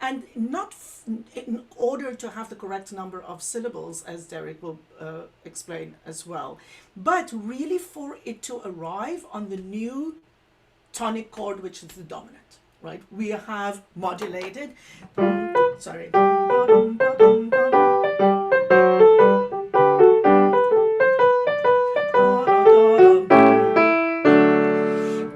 And not in order to have the correct number of syllables, as Derek will explain as well, but really for it to arrive on the new tonic chord, which is the dominant, right? We have modulated, sorry,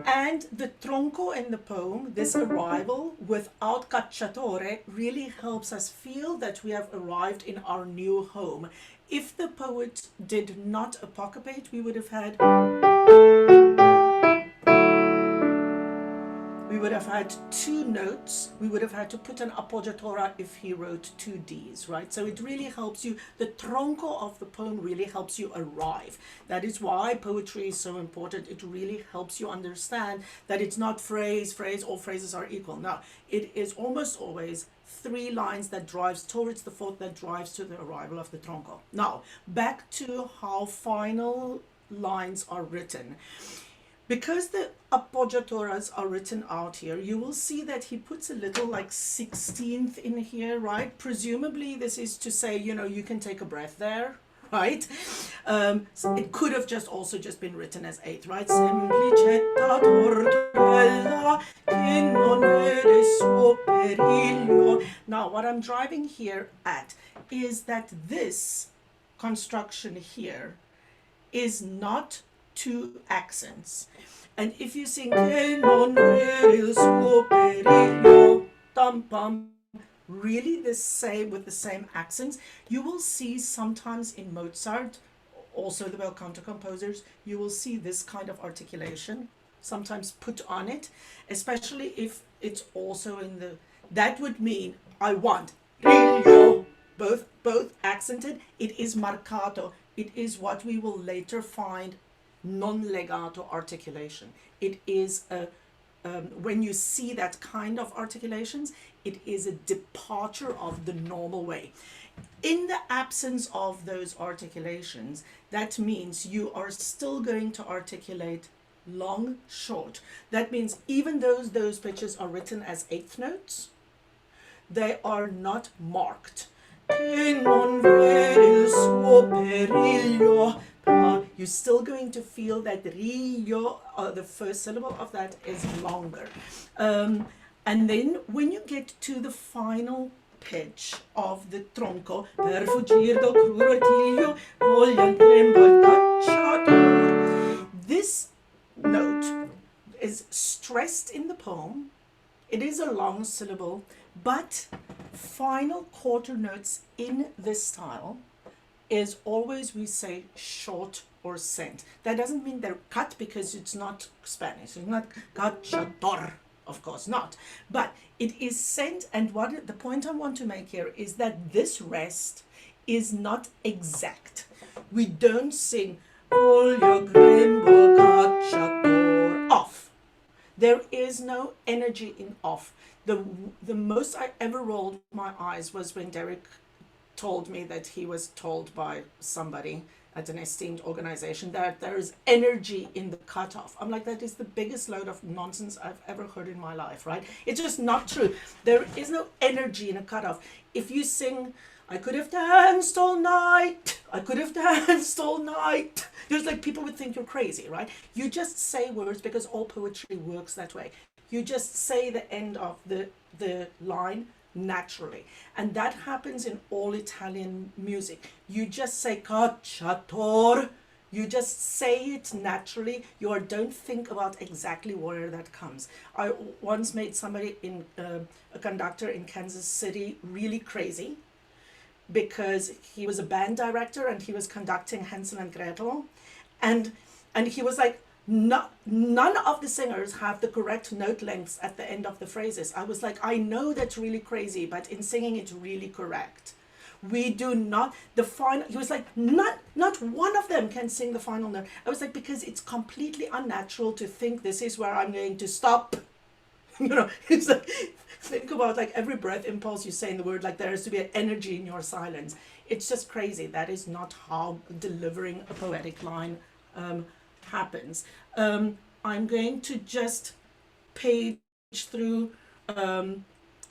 and the tronco in the poem, this arrival without cacciatore, really helps us feel that we have arrived in our new home. If the poet did not apocope, we would have had two notes. We would have had to put an appoggiatura if he wrote two Ds, right? So it really helps you. The tronco of the poem really helps you arrive. That is why poetry is so important. It really helps you understand that it's not phrase, all phrases are equal. No, it is almost always three lines that drives towards the fourth, that drives to the arrival of the tronco. Now, back to how final lines are written. Because the appoggiaturas are written out here, you will see that he puts a little like 16th in here, right? Presumably this is to say, you know, you can take a breath there, right? So it could have also just been written as 8th, right? Semplicetta tortella che non vede suo periglio. Now, what I'm driving here at is that this construction here is not two accents. And if you sing che non vede il suo periglio, tam pam, really the same with the same accents, you will see sometimes in Mozart, also the bel canto composers, you will see this kind of articulation sometimes put on it, especially if it's also in the, that would mean I want riglio, both accented. It is marcato. It is what we will later find non-legato articulation. It is a when you see that kind of articulations, it is a departure of the normal way. In the absence of those articulations, that means you are still going to articulate long, short. That means even though those pitches are written as eighth notes, they are not marked. You're still going to feel that riglio, the first syllable of that is longer. And then when you get to the final pitch of the tronco, per fuggir do crudo artiglio, voglian trembol cacciato. This note is stressed in the poem. It is a long syllable, but final quarter notes in this style is always, we say, short or sent. That doesn't mean they're cut because it's not Spanish. It's not cacciator, of course not. But it is sent, and what the point I want to make here is that this rest is not exact. We don't sing voglio grembo cacciator off. There is no energy in off. The most I ever rolled my eyes was when Derek told me that he was told by somebody at an esteemed organization that there is energy in the cutoff. I'm like, that is the biggest load of nonsense I've ever heard in my life, right? It's just not true. There is no energy in a cutoff. If you sing, I could have danced all night, I could have danced all night, there's like, people would think you're crazy, right? You just say words because all poetry works that way. You just say the end of the line naturally. And that happens in all Italian music. You just say cacciator. You just say it naturally. You don't think about exactly where that comes. I once made somebody in a conductor in Kansas City really crazy because he was a band director and he was conducting Hansel and Gretel, and he was like, none of the singers have the correct note lengths at the end of the phrases. I was like, I know that's really crazy, but in singing it's really correct. We do not, the final, he was like, not one of them can sing the final note. I was like, because it's completely unnatural to think this is where I'm going to stop. You know, it's like, think about like every breath impulse you say in the word, like there has to be an energy in your silence. It's just crazy. That is not how delivering a poetic line happens. I'm going to just page through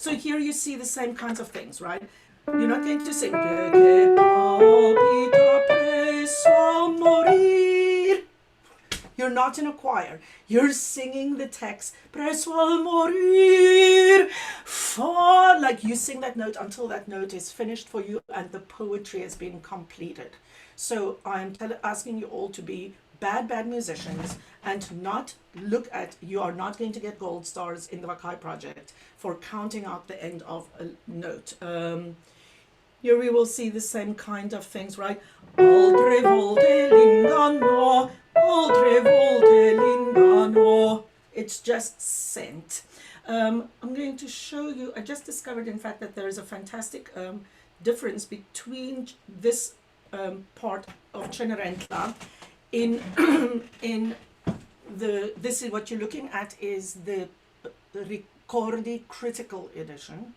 So here you see the same kinds of things, right? You're not going to sing "Que palpita presso morir." You're not in a choir. You're singing the text, presso morir, for, like you sing that note until that note is finished for you and the poetry has been completed. So I'm asking you all to be bad musicians and not look at, you are not going to get gold stars in the Vaccai project for counting out the end of a note. Here we will see the same kind of things, right? Altre volte l'ingano, altre volte l'ingano. It's just scent. I'm going to show you, I just discovered, in fact, that there is a fantastic difference between this part of Cenerentola in in this is what you're looking at is the Ricordi critical edition,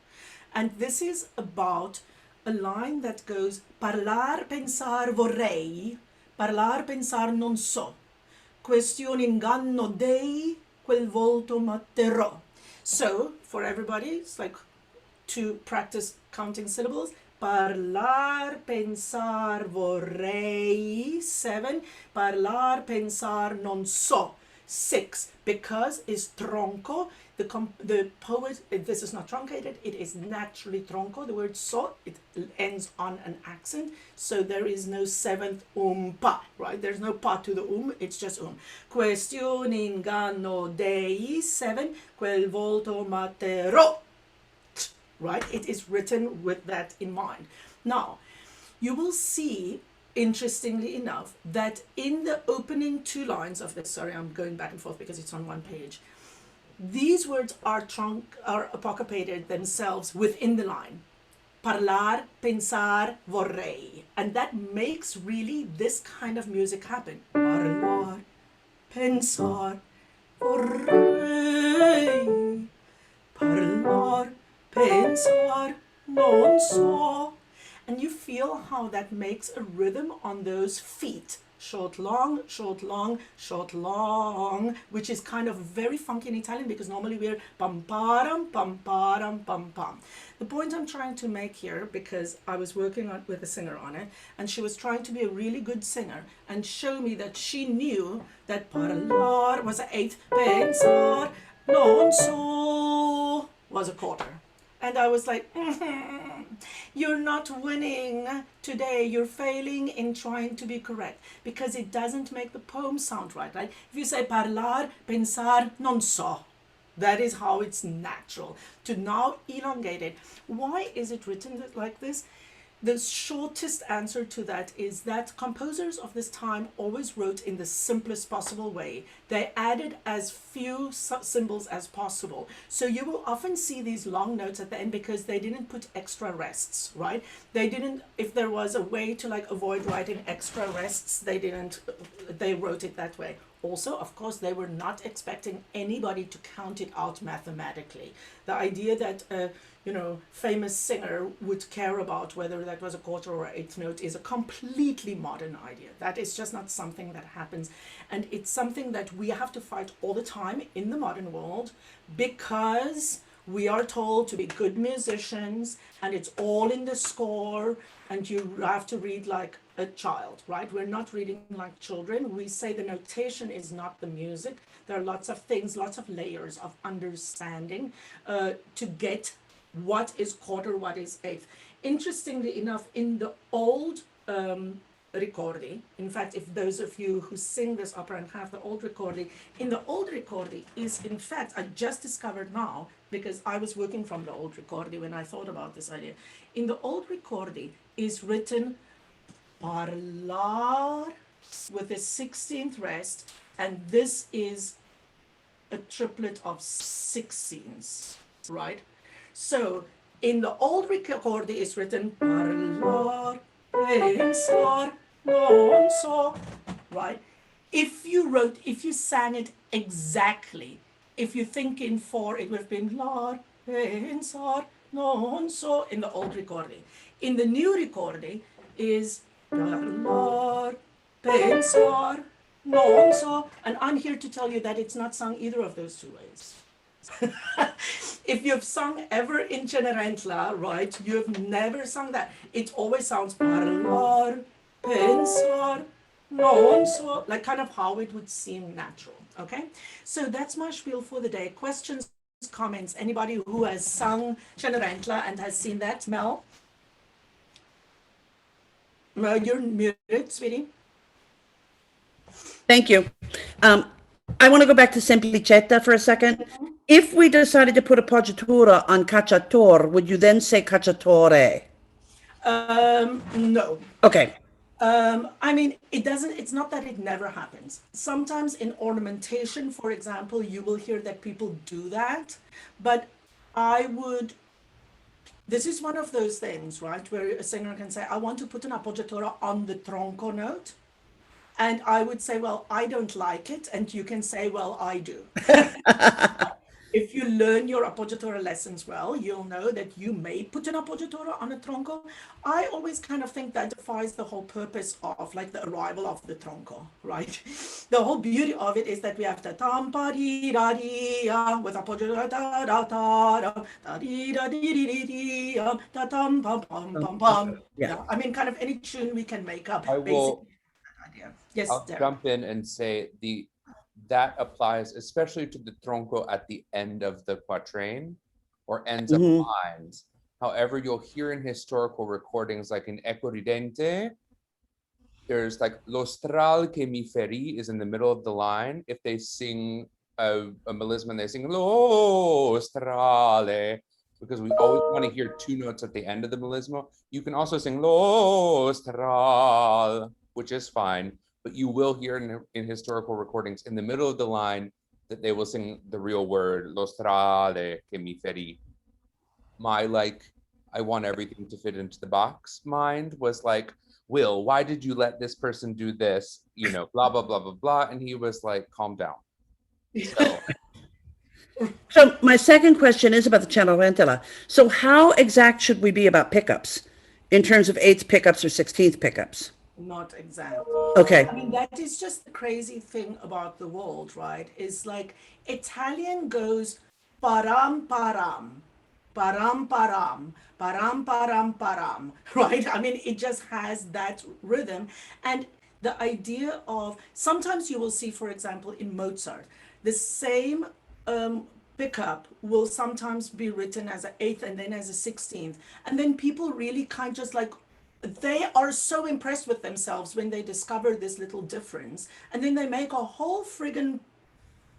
and this is about a line that goes parlar pensar vorrei, parlar pensar non so, question inganno dei, quel volto matterò. So for everybody, it's like to practice counting syllables. Parlar, pensar, vorrei, 7. Parlar, pensar, non so, 6. Because is tronco. The poet, this is not truncated, it is naturally tronco. The word so, it ends on an accent. So there is no 7th pa, right? There's no pa to the it's just Question inganno dei, 7. Quel volto matterò. Right? It is written with that in mind. Now, you will see, interestingly enough, that in the opening 2 lines of this, sorry, I'm going back and forth because it's on one page, these words are apocryphated themselves within the line. Parlar, pensar, vorrei. And that makes really this kind of music happen. Parlar, pensar, vorrei. Parlar, pensar, non so. And you feel how that makes a rhythm on those feet. Short, long, short, long, short, long, which is kind of very funky in Italian because normally we're pam param, pam param, pam pam. The point I'm trying to make here, because I was working with a singer on it, and she was trying to be a really good singer and show me that she knew that parlar was an 8th, pensar, non so was a quarter. And I was like, you're not winning today. You're failing in trying to be correct because it doesn't make the poem sound right, right? If you say parlar, pensar, non so, that is how it's natural. To now elongate it. Why is it written like this? The shortest answer to that is that composers of this time always wrote in the simplest possible way. They added as few symbols as possible. So you will often see these long notes at the end because they didn't put extra rests, right? They didn't, if there was a way to like avoid writing extra rests, they wrote it that way. Also, of course, they were not expecting anybody to count it out mathematically. The idea that famous singer would care about whether that was a quarter or 8th note is a completely modern idea. That is just not something that happens. And it's something that we have to fight all the time in the modern world because we are told to be good musicians and it's all in the score and you have to read like a child, right? We're not reading like children. We say the notation is not the music. There are lots of things, lots of layers of understanding to get what is quarter, what is 8th. Interestingly enough, in the old Ricordi, in fact, if those of you who sing this opera and have the old Ricordi, in the old Ricordi is, in fact, I just discovered now, because I was working from the old Ricordi when I thought about this idea. In the old Ricordi is written parlar with a 16th rest, and this is a triplet of 16s, right? So in the old Ricordi is written parlar, pensar, non so, right? If you sang it exactly, if you think in 4, it would have been lar, pensar, non so in the old Ricordi. In the new Ricordi is parlar, pensar, non so, and I'm here to tell you that it's not sung either of those 2 ways. If you've sung ever in Cenerentola, right, you've never sung that. It always sounds parlar, pensar, non so, like kind of how it would seem natural. Okay, so that's my spiel for the day. Questions, comments? Anybody who has sung Cenerentola and has seen that? Mel, you're muted, sweetie. Thank you. I want to go back to Semplicetta for a second. If we decided to put appoggiatura on cacciator, would you then say cacciatore? No. Okay. I mean, it doesn't, it's not that it never happens. Sometimes in ornamentation, for example, you will hear that people do that. But I would, this is one of those things, right, where a singer can say, I want to put an appoggiatura on the tronco note. And I would say, well, I don't like it. And you can say, well, I do. If you learn your appoggiatura lessons well, you'll know that you may put an appoggiatura on a tronco. I always kind of think that defies the whole purpose of like the arrival of the tronco, right? The whole beauty of it is that we have the tam pa di da di with appoggiatura da da da di da di da tam pam pam pam pam. Yeah. Yeah, I mean, kind of any tune we can make up, I basically. will Idea. Yes, I'll Derek. jump in and say that applies especially to the tronco at the end of the quatrain or ends of lines. However, you'll hear in historical recordings, like in Eco Ridente, there's like lo stral che mi ferì is in the middle of the line. If they sing a melisma, they sing lo strale, because we always want to hear two notes at the end of the melisma. You can also sing lo stral, which is fine, but you will hear in historical recordings in the middle of the line that they will sing the real word, lo strale che mi ferì. My I want everything to fit into the box mind was like, Will, why did you let this person do this? You know, blah, blah, blah, blah, blah. And he was like, calm down. So, So my second question is about the Cenerentola. So how exact should we be about pickups in terms of eighth pickups or 16th pickups? Not exact. Okay. I mean, that is just the crazy thing about the world, right? Is like Italian goes param param, param param, param param param, right? I mean, it just has that rhythm. And the idea of sometimes you will see, for example, in Mozart, the same pickup will sometimes be written as an eighth and then as a 16th. And then people really kind of just like they are so impressed with themselves when they discover this little difference. And then they make a whole friggin'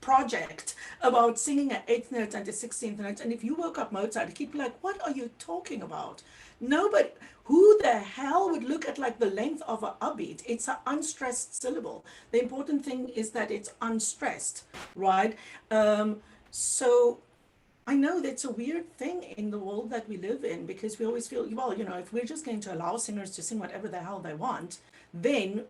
project about singing an eighth note and a 16th note. And if you woke up Mozart, he'd be like, what are you talking about? Nobody, who the hell would look at like the length of an upbeat? It's an unstressed syllable. The important thing is that it's unstressed, right? So I know that's a weird thing in the world that we live in because we always feel, well, if we're just going to allow singers to sing whatever the hell they want, then,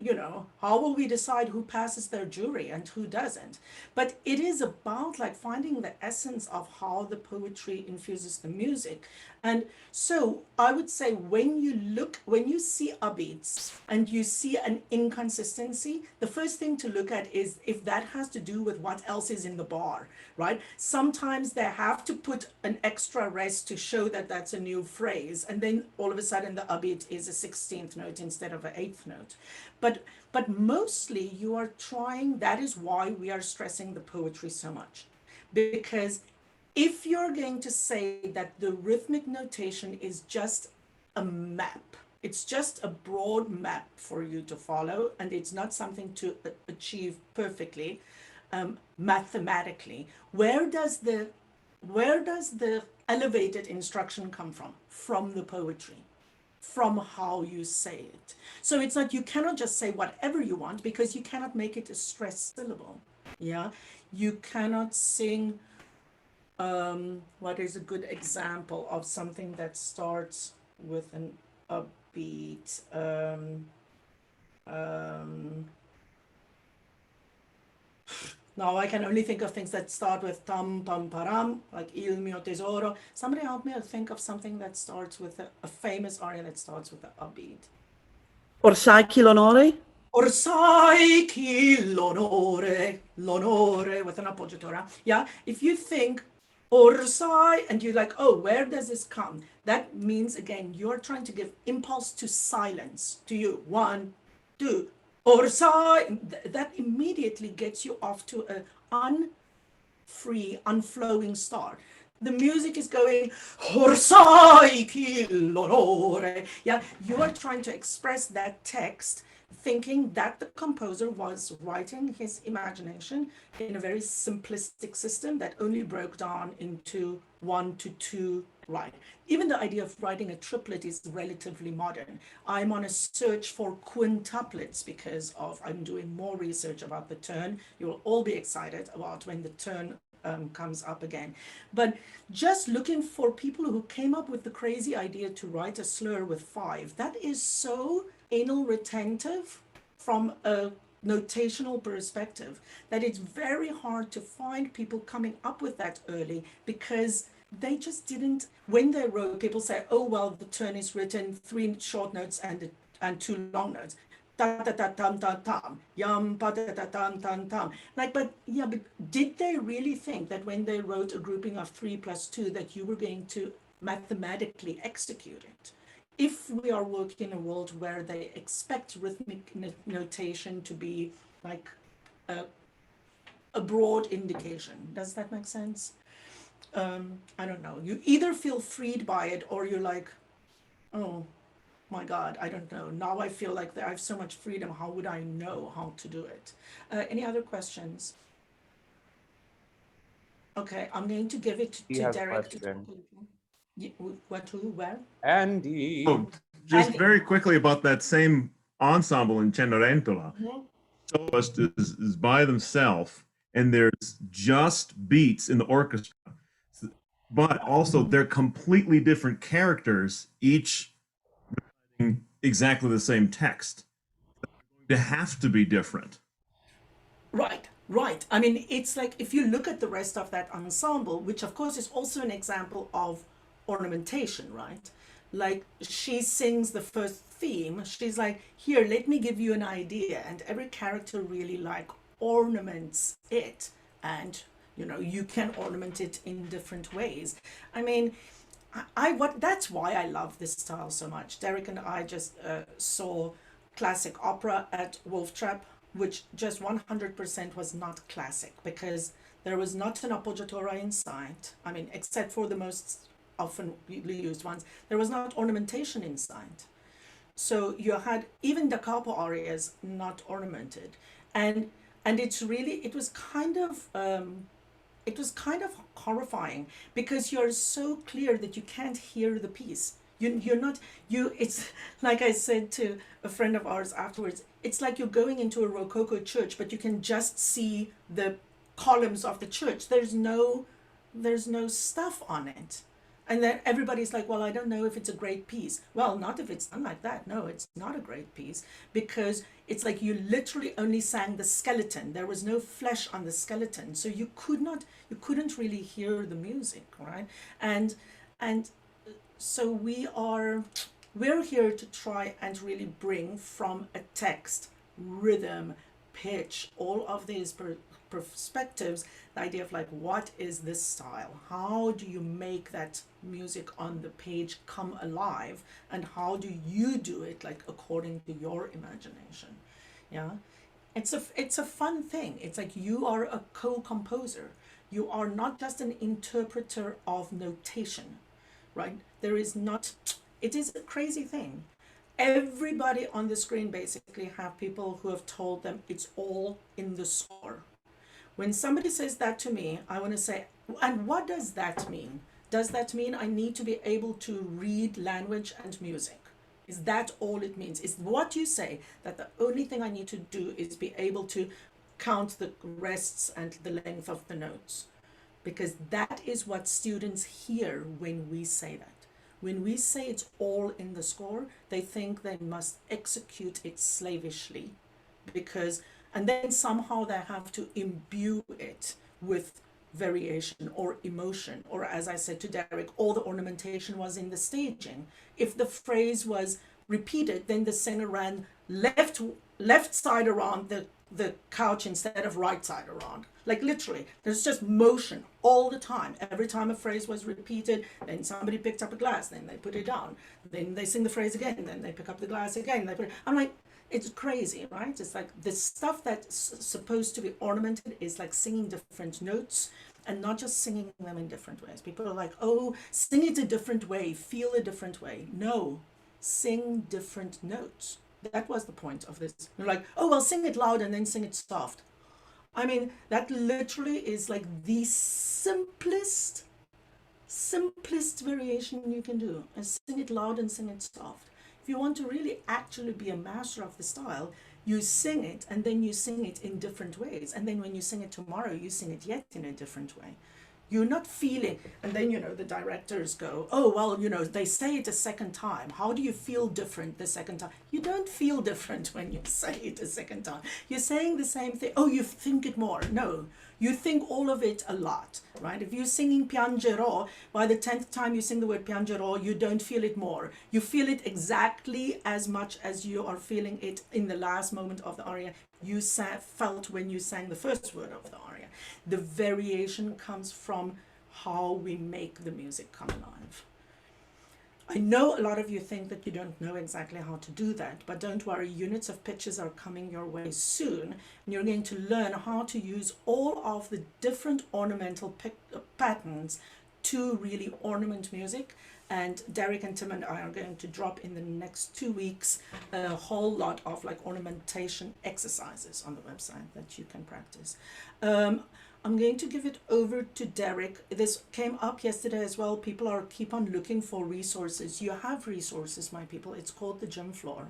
how will we decide who passes their jury and who doesn't? But it is about like finding the essence of how the poetry infuses the music. And so I would say when you see upbeats and you see an inconsistency, the first thing to look at is if that has to do with what else is in the bar, right? Sometimes they have to put an extra rest to show that that's a new phrase. And then all of a sudden the upbeat is a 16th note instead of an 8th note. But mostly you are trying, that is why we are stressing the poetry so much. Because if you're going to say that the rhythmic notation is just a map, it's just a broad map for you to follow, and it's not something to achieve perfectly mathematically. Where does the elevated instruction come from? From the poetry, from how you say it. So it's not, you cannot just say whatever you want because you cannot make it a stressed syllable. Yeah, you cannot sing. What is a good example of something that starts with an upbeat? Now I can only think of things that start with tam pam param, like Il mio tesoro. Somebody help me think of something that starts with a famous aria that starts with an upbeat. Orsai chi l'onore? Orsai chi l'onore with an appoggiatura. Yeah, if you think Orsai, and you're like, oh, where does this come? That means, again, you're trying to give impulse to silence to you. One, two, Orsai. That immediately gets you off to a unfree, unflowing start. The music is going, Orsai ki l'onore. Yeah, you are trying to express that text, thinking that the composer was writing his imagination in a very simplistic system that only broke down into 1 to 2 right. Even the idea of writing a triplet is relatively modern. I'm on a search for quintuplets because of I'm doing more research about the turn. You will all be excited about when the turn comes up again. But just looking for people who came up with the crazy idea to write a slur with 5, that is so anal retentive from a notational perspective that it's very hard to find people coming up with that early, because they just didn't, when they wrote, people say, oh, well, the turn is written 3 short notes and 2 long notes. Da da da tam tam tam, yum pa da da tam tam tam. Like, but yeah, but did they really think that when they wrote a grouping of 3 plus 2 that you were going to mathematically execute it? If we are working in a world where they expect rhythmic notation to be like a broad indication, does that make sense? I don't know. You either feel freed by it or you're like, oh my God, I don't know. Now I feel like I have so much freedom. How would I know how to do it? Any other questions? Okay, I'm going to give it He to has a Derek to talk. question. What, who, where? Andy. Oh, just Andy. very quickly about that same ensemble in Cenerentola. Mhm. Soloist is by themselves, and there's just beats in the orchestra, but also they're completely different characters, each reciting exactly the same text. They have to be different. Right, right. I mean, it's like if you look at the rest of that ensemble, which of course is also an example of ornamentation, right? Like she sings the first theme, she's like, here, let me give you an idea. And every character really like ornaments it. And you know, you can ornament it in different ways. I mean, I what that's why I love this style so much. Derek and I just saw classic opera at Wolf Trap, which just 100% was not classic because there was not an appoggiatura in sight. I mean, except for the most often used ones, there was not ornamentation in sight. So you had even da capo arias not ornamented, and it's really it was kind of horrifying because you're so clear that you can't hear the piece. You're not you it's like I said to a friend of ours afterwards, it's like you're going into a rococo church but you can just see the columns of the church. There's no stuff on it. And then everybody's like, well, I don't know if it's a great piece. Well, not if it's done like that. No, it's not a great piece because it's like you literally only sang the skeleton. There was no flesh on the skeleton. So you couldn't really hear the music, right? And so we're here to try and really bring from a text, rhythm, pitch, all of these perspectives, the idea of like, what is this style? How do you make that music on the page come alive? And how do you do it like according to your imagination? Yeah. It's a fun thing. It's like you are a co-composer. You are not just an interpreter of notation, right? There is not, it is a crazy thing. Everybody on the screen basically have people who have told them it's all in the score. When somebody says that to me, I want to say, and what does that mean? Does that mean I need to be able to read language and music? Is that all it means? Is what you say that the only thing I need to do is be able to count the rests and the length of the notes? Because that is what students hear when we say that. When we say it's all in the score, they think they must execute it slavishly because, and then somehow they have to imbue it with variation or emotion, or as I said to Derek, all the ornamentation was in the staging. If the phrase was repeated, then the singer ran left side around the the couch instead of right side around. Like literally, there's just motion all the time. Every time a phrase was repeated, then somebody picked up a glass, then they put it down. Then they sing the phrase again, then they pick up the glass again. They put it, I'm like, it's crazy, right? It's like the stuff that's supposed to be ornamented is like singing different notes and not just singing them in different ways. People are like, oh, sing it a different way, feel a different way. No, sing different notes. That was the point of this. You're like, oh, well, sing it loud and then sing it soft. I mean, that literally is like the simplest variation you can do, is sing it loud and sing it soft. If you want to really actually be a master of the style, you sing it and then you sing it in different ways. And then when you sing it tomorrow, you sing it yet in a different way. You're not feeling, and then, you know, the directors go, oh, well, you know, they say it a second time. How do you feel different the second time? You don't feel different when you say it a second time. You're saying the same thing. Oh, you think it more. No, you think all of it a lot, right? If you're singing piangerò, by the 10th time you sing the word piangerò, you don't feel it more. You feel it exactly as much as you are feeling it in the last moment of the aria you felt when you sang the first word of the aria. The variation comes from how we make the music come alive. I know a lot of you think that you don't know exactly how to do that, but don't worry, units of pitches are coming your way soon, and you're going to learn how to use all of the different ornamental patterns to really ornament music. And Derek and Tim and I are going to drop in the next 2 weeks a whole lot of like ornamentation exercises on the website that you can practice. I'm going to give it over to Derek. This came up yesterday as well. People keep on looking for resources. You have resources, my people. It's called the gym floor.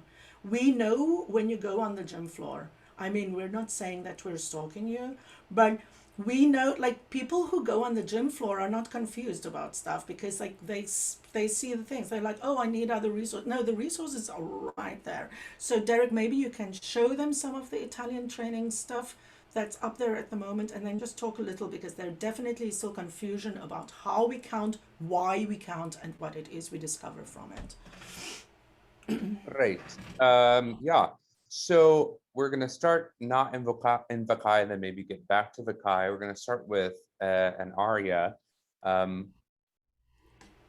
We know when you go on the gym floor. I mean, we're not saying that we're stalking you, but we know, like, people who go on the gym floor are not confused about stuff because, like, they see the things. They're like, oh, I need other resources. No, the resources are right there. So, Derek, maybe you can show them some of the Italian training stuff that's up there at the moment, and then just talk a little, because there definitely is still confusion about how we count, why we count, and what it is we discover from it. Right. Yeah. So we're going to start not in Vaccai and then maybe get back to Vaccai. We're going to start with an aria.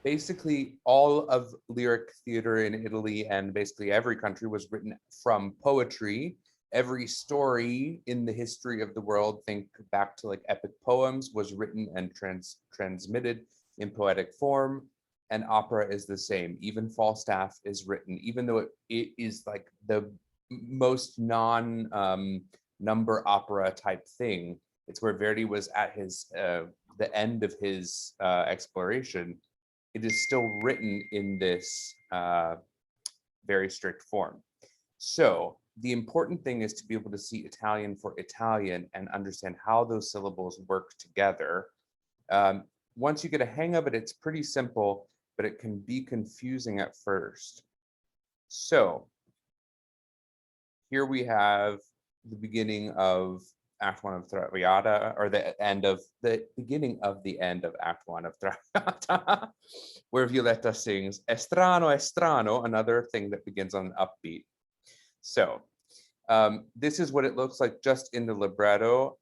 Basically, all of lyric theater in Italy and basically every country was written from poetry. Every story in the history of the world, think back to like epic poems, was written and transmitted in poetic form. And opera is the same. Even Falstaff is written, even though it is like the most non-number opera type thing. It's where Verdi was at his the end of his exploration. It is still written in this very strict form. So the important thing is to be able to see Italian for Italian and understand how those syllables work together. Once you get a hang of it, it's pretty simple, but it can be confusing at first. So here we have the beginning of Act 1 of Traviata, or the beginning of the end of Act 1 of Traviata, where Violetta sings Estrano, Estrano, another thing that begins on an upbeat. So this is what it looks like just in the libretto.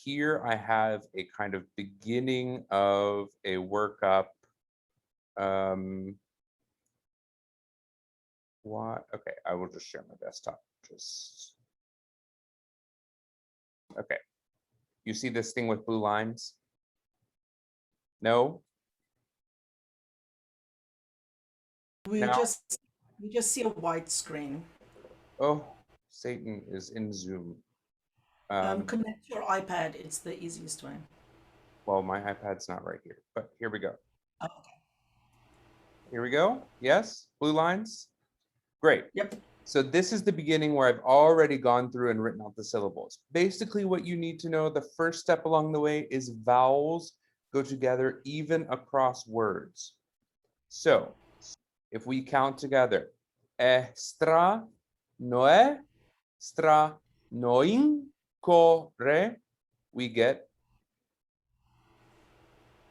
Here I have a kind of beginning of a workup. What? Okay, I will just share my desktop. Okay. You see this thing with blue lines? No? We Now? just see a white screen. Oh, Satan is in Zoom. Connect your iPad. It's the easiest way. Well, my iPad's not right here, but here we go. Oh, okay. Here we go. Yes, blue lines. Great. Yep. So this is the beginning where I've already gone through and written out the syllables. Basically, what you need to know, the first step along the way is vowels go together even across words. So if we count together, estra, noe, stra, noin, corre, we get,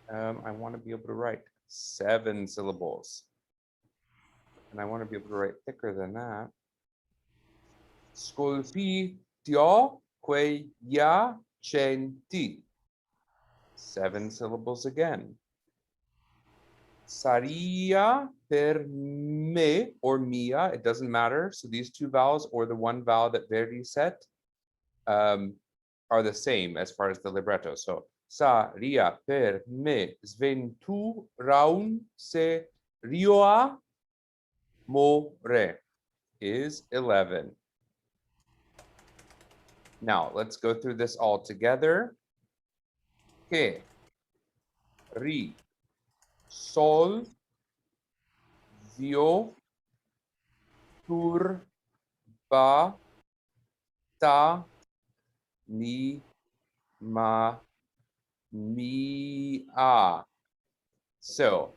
I want to be able to write 7 syllables. And I want to be able to write thicker than that. Scolpitio, queglia centi. 7 syllables again. Saria per me or mia, it doesn't matter. So these two vowels or the one vowel that Verdi said are the same as far as the libretto. So saria per me sventuraun se rioa more is 11. Now let's go through this all together. Che, ri, sol, vio, tur, ba, ta, ni, ma, mi, a. So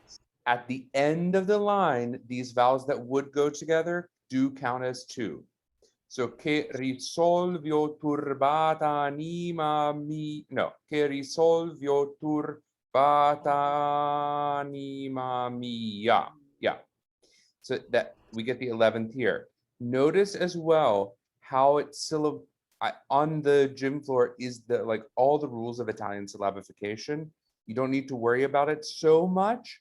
at the end of the line, these vowels that would go together do count as two. So che risolvio turbata anima mi, no, che risolvio turbata anima mia. Yeah. So that we get the 11th here. Notice as well how it's on the gym floor is the like all the rules of Italian syllabification. You don't need to worry about it so much,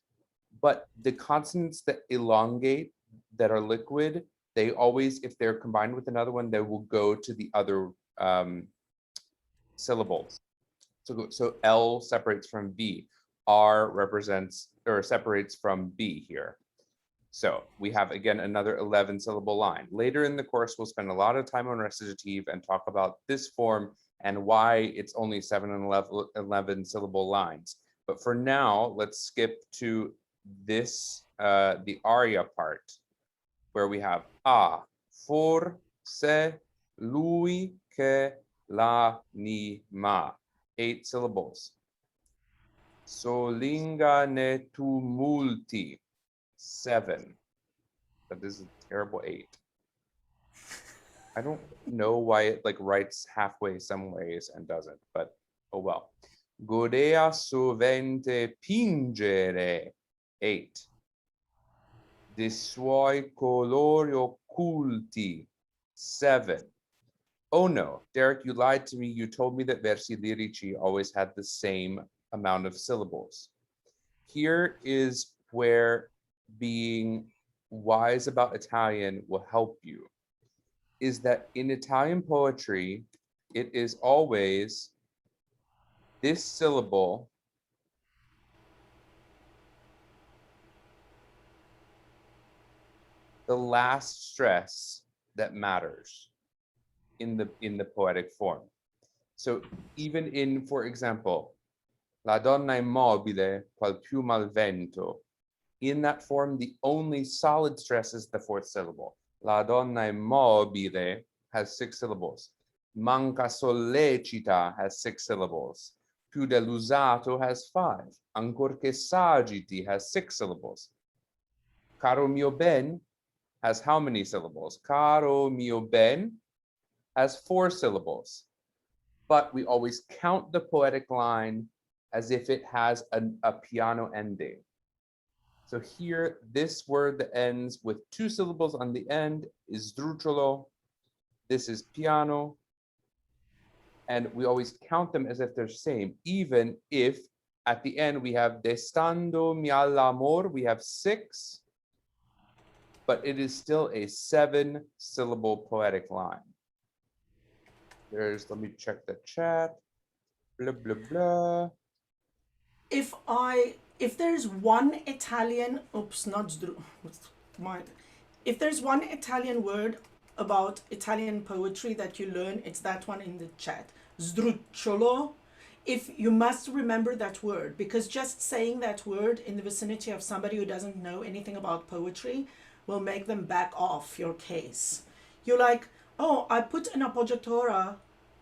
but the consonants that elongate, that are liquid, they always, if they're combined with another one, they will go to the other syllables. So L separates from B. R represents or separates from B here. So we have, again, another 11 syllable line. Later in the course, we'll spend a lot of time on recitative and talk about this form and why it's only 7 and 11 syllable lines. But for now, let's skip to this, the aria part, where we have forse, lui che l'anima. 8 syllables. Solinga ne tumulti. 7. But this is a terrible 8. I don't know why it like writes halfway some ways and doesn't, but oh well. Godea sovente pingere. 8. De suoi colori occulti. 7. Oh no, Derek, you lied to me. You told me that versi lirici always had the same amount of syllables. Here is where being wise about Italian will help you, is that in Italian poetry, it is always this syllable the last stress that matters in the poetic form. So even in, for example, la donna immobile qual piuma al vento, in that form, the only solid stress is the 4th syllable. La donna immobile has 6 syllables. Manca sollecita has 6 syllables. Più dell'usato has 5. Ancor che sagiti has 6 syllables. Caro mio ben has how many syllables? Caro mio ben has 4 syllables. But we always count the poetic line as if it has a piano ending. So here, this word that ends with 2 syllables on the end is druciolo. This is piano. And we always count them as if they're the same, even if at the end we have destando mi all'amor, we have 6, but it is still a 7 syllable poetic line. Let me check the chat. Blah, blah, blah. If there's one Italian, if there's one Italian word about Italian poetry that you learn, it's that one in the chat. Sdrucciolo. If you must remember that word, because just saying that word in the vicinity of somebody who doesn't know anything about poetry will make them back off your case. You're like, oh, I put an appoggiatura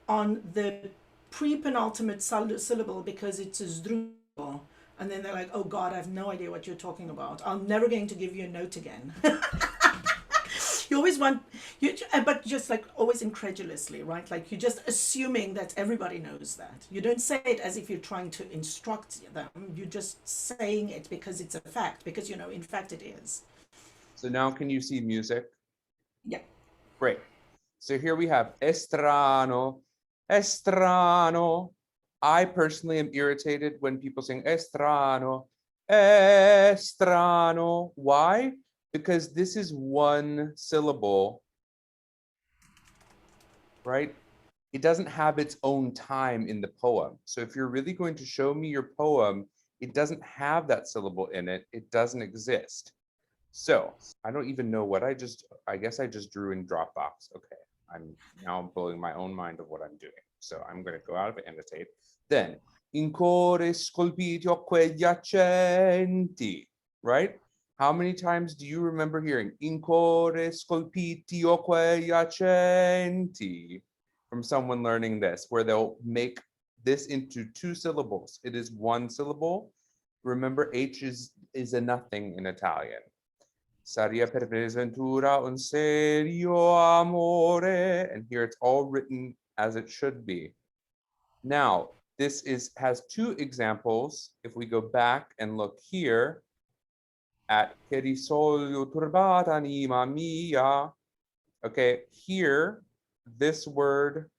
on the pre-penultimate syllable because it's a sdrucciolo. And then they're like, oh God, I have no idea what you're talking about. I'm never going to give you a note again. You always want, but just like always incredulously, right? Like you're just assuming that everybody knows that. You don't say it as if you're trying to instruct them. You're just saying it because it's a fact, because you know, in fact it is. So now can you see music? Yeah. Great. So here we have estrano, Estrano. I personally am irritated when people sing estrano, estrano. Why? Because this is one syllable, right? It doesn't have its own time in the poem. So if you're really going to show me your poem, it doesn't have that syllable in it. It doesn't exist. So I don't even know what I guess I just drew in Dropbox. Okay, I'm blowing my own mind of what I'm doing. So I'm going to go out of annotate. Then, in core scolpiti quegli accenti, right? How many times do you remember hearing in core scolpiti quegli accenti from someone learning this, where they'll make this into two syllables? It is one syllable. Remember, H is a nothing in Italian. Saria per ventura un serio amore. And here it's all written as it should be. Now, this has two examples. If we go back and look here at che risolio turbata anima mia. Okay, here, this word,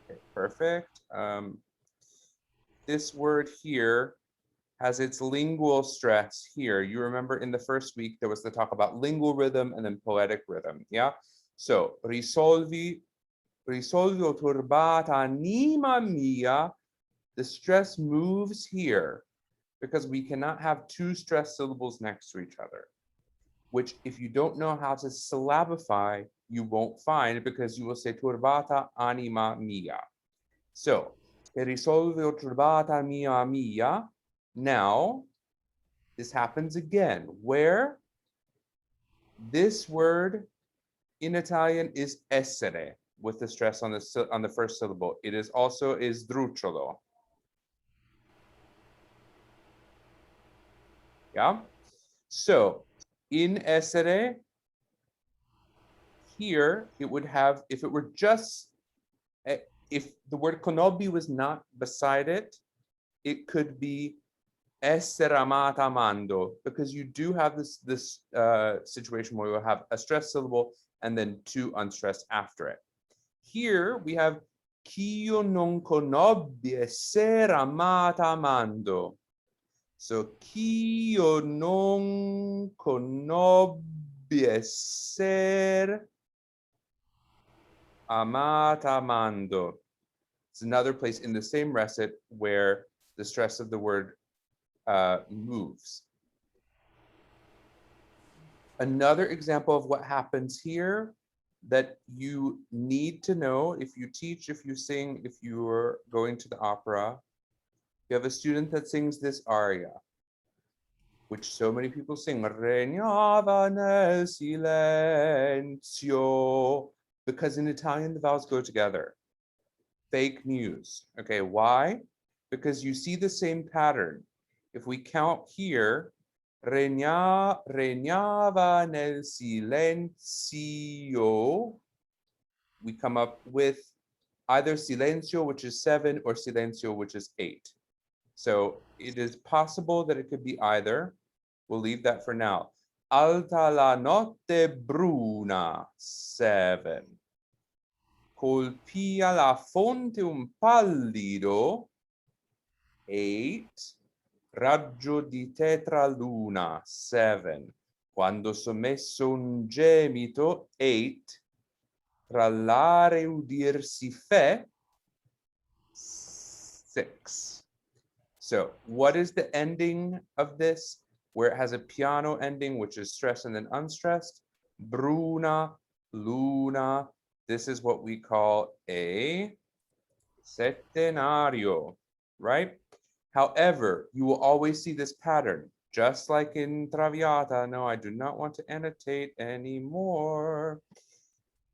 okay, perfect. This word here has its lingual stress here. You remember in the first week, there was the talk about lingual rhythm and then poetic rhythm, yeah? So, risolvio turbata anima mia, the stress moves here because we cannot have two stress syllables next to each other, which if you don't know how to syllabify, you won't find because you will say turbata anima mia. So, risolvio turbata anima mia. Now, this happens again, where this word in Italian is essere, with the stress on the first syllable. It is also sdrucciolo. Yeah? So, in essere, here, it would have, if it were just, if the word conobbi was not beside it, it could be essere amata amando, because you do have this situation where you'll have a stressed syllable and then two unstressed after it. Here we have ch'io non conobbi essere amata amando. So ch'io non conobbi essere amata amando. It's another place in the same recit where the stress of the word moves. Another example of what happens here that you need to know if you teach, if you sing, if you're going to the opera, you have a student that sings this aria, which so many people sing, regnava nel silenzio, because in Italian the vowels go together. Fake news. Okay, why? Because you see the same pattern. If we count here, regnava nel silenzio, we come up with either silenzio, which is 7, or silenzio, which is 8. So it is possible that it could be either. We'll leave that for now. Alta la notte bruna, 7. Colpia la fonte un pallido, 8. Raggio di tetraluna, 7. Quando sommesso un gemito, 8. Trallare udirsi fe, 6. So what is the ending of this? Where it has a piano ending, which is stressed and then unstressed. Bruna, luna. This is what we call a settenario, right? However, you will always see this pattern, just like in Traviata. No, I do not want to annotate anymore.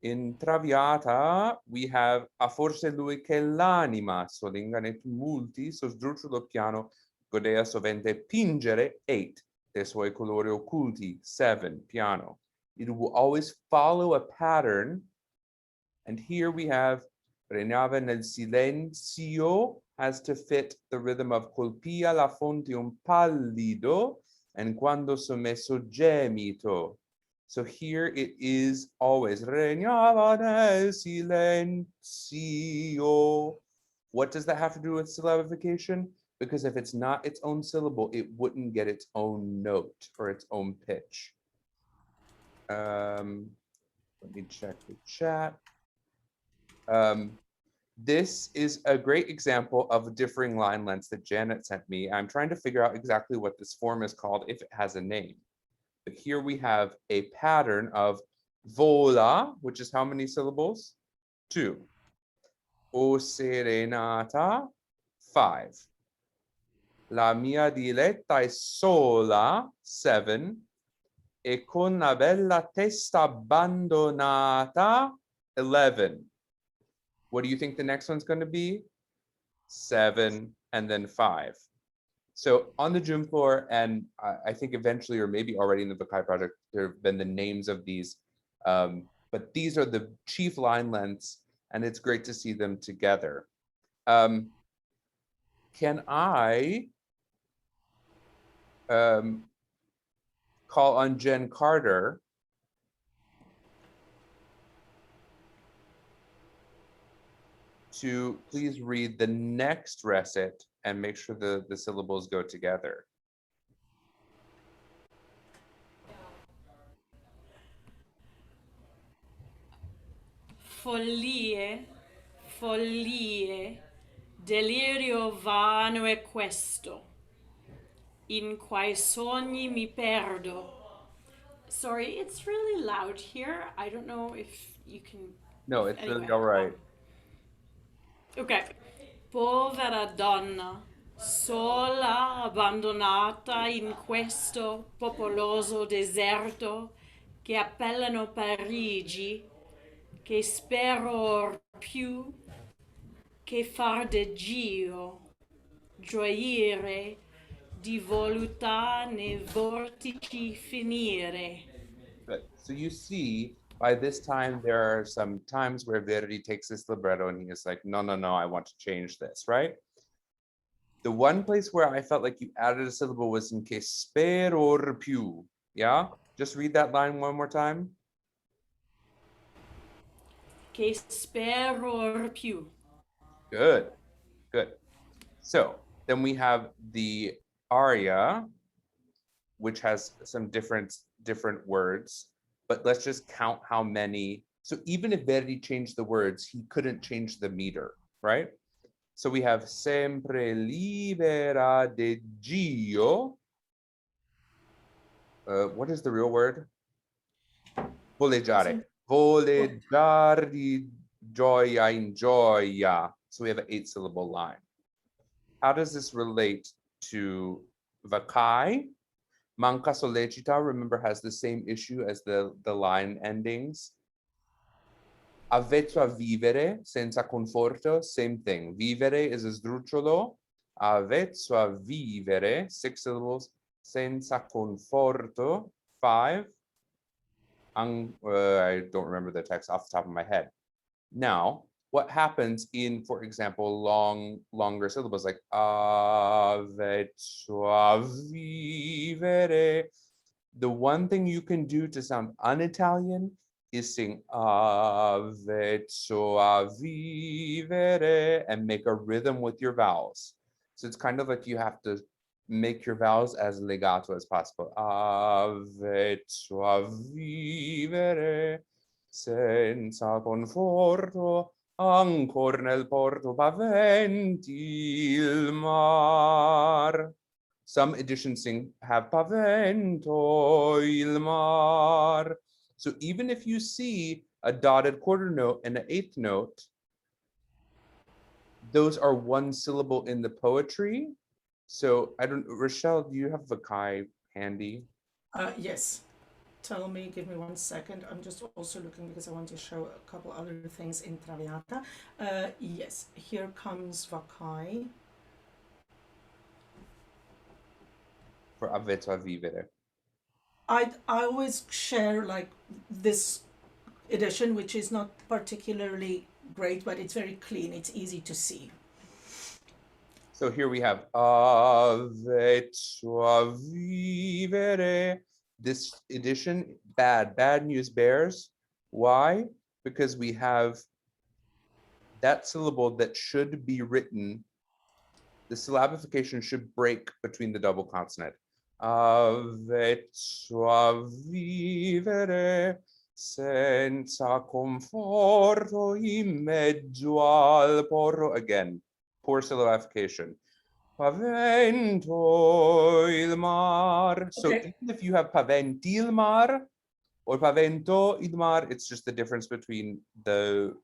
In Traviata, we have a forse lui che l'anima solinga nei tumulti, sosdrucciolo piano, godea sovente pingere, 8, de suoi colori occulti, 7, piano. It will always follow a pattern. And here we have regnava nel silenzio has to fit the rhythm of colpia la fonte un pallido and quando sommesso gemito. So here it is always regnava nel silenzio. What does that have to do with syllabification? Because if it's not its own syllable, it wouldn't get its own note or its own pitch. Let me check the chat. This is a great example of differing line lengths that Janet sent me. I'm trying to figure out exactly what this form is called, if it has a name. But here we have a pattern of vola, which is how many syllables? 2. O serenata, 5. La mia diletta è sola, 7. E con la bella testa abbandonata, 11. What do you think the next one's going to be? 7 and then 5. So on the Joom floor, and I think eventually, or maybe already in the Vaccai project, there have been the names of these, but these are the chief line lengths, and it's great to see them together. Can I call on Jen Carter to please read the next recit and make sure the syllables go together? Follie, follie, delirio vano è questo, in quai sogni mi perdo. Sorry, it's really loud here. I don't know if you can. No, it's Anyway, really all right. Ok. Povera donna, sola, abbandonata in questo popoloso deserto che appellano Parigi, che spero or più che fardeggio, gioire, di voluttà nei vortici finire. Good. So you see, by this time, there are some times where Verdi takes this libretto and he is like, no, no, no, I want to change this, right? The one place where I felt like you added a syllable was in che spero più. Yeah? Just read that line one more time. Che spero or più. Good, good. So then we have the aria, which has some different words, but let's just count how many. So even if Verdi changed the words, he couldn't change the meter, right? So we have sempre libera de gio. What is the real word? Voleggiare. Voleggiare di gioia in gioia. So we have an 8-syllable line. How does this relate to Vaccai? Manca sollecita, remember, has the same issue as the line endings. Avvezzo a vivere, senza conforto, same thing. Vivere is a sdrucciolo. Avvezzo a vivere, 6 syllables, senza conforto, 5. I don't remember the text off the top of my head. Now, what happens in, for example, longer syllables like avvezzo a vivere? The one thing you can do to sound un-Italian is sing avvezzo a vivere and make a rhythm with your vowels. So it's kind of like you have to make your vowels as legato as possible. Avvezzo a vivere senza conforto, ancor nel porto paventi il mar. Some editions have pavento il mar. So even if you see a dotted quarter note and an 8th note, those are one syllable in the poetry. So I don't, Rochelle, do you have Vaccai handy? Yes. Tell me, give me 1 second. I'm just also looking because I want to show a couple other things in Traviata. Yes, here comes Vaccai. For avvezzo a vivere. I always share like this edition, which is not particularly great, but it's very clean. It's easy to see. So here we have avvezzo a vivere this edition, bad news bears. Why? Because we have that syllable that should be written, the syllabification should break between the double consonant. Avezzo vivere senza conforto in mezzo al porro. Again, poor syllabification. Pavento il mar. So Okay. even if you have paventi il mar or pavento il mar, it's just the difference between the,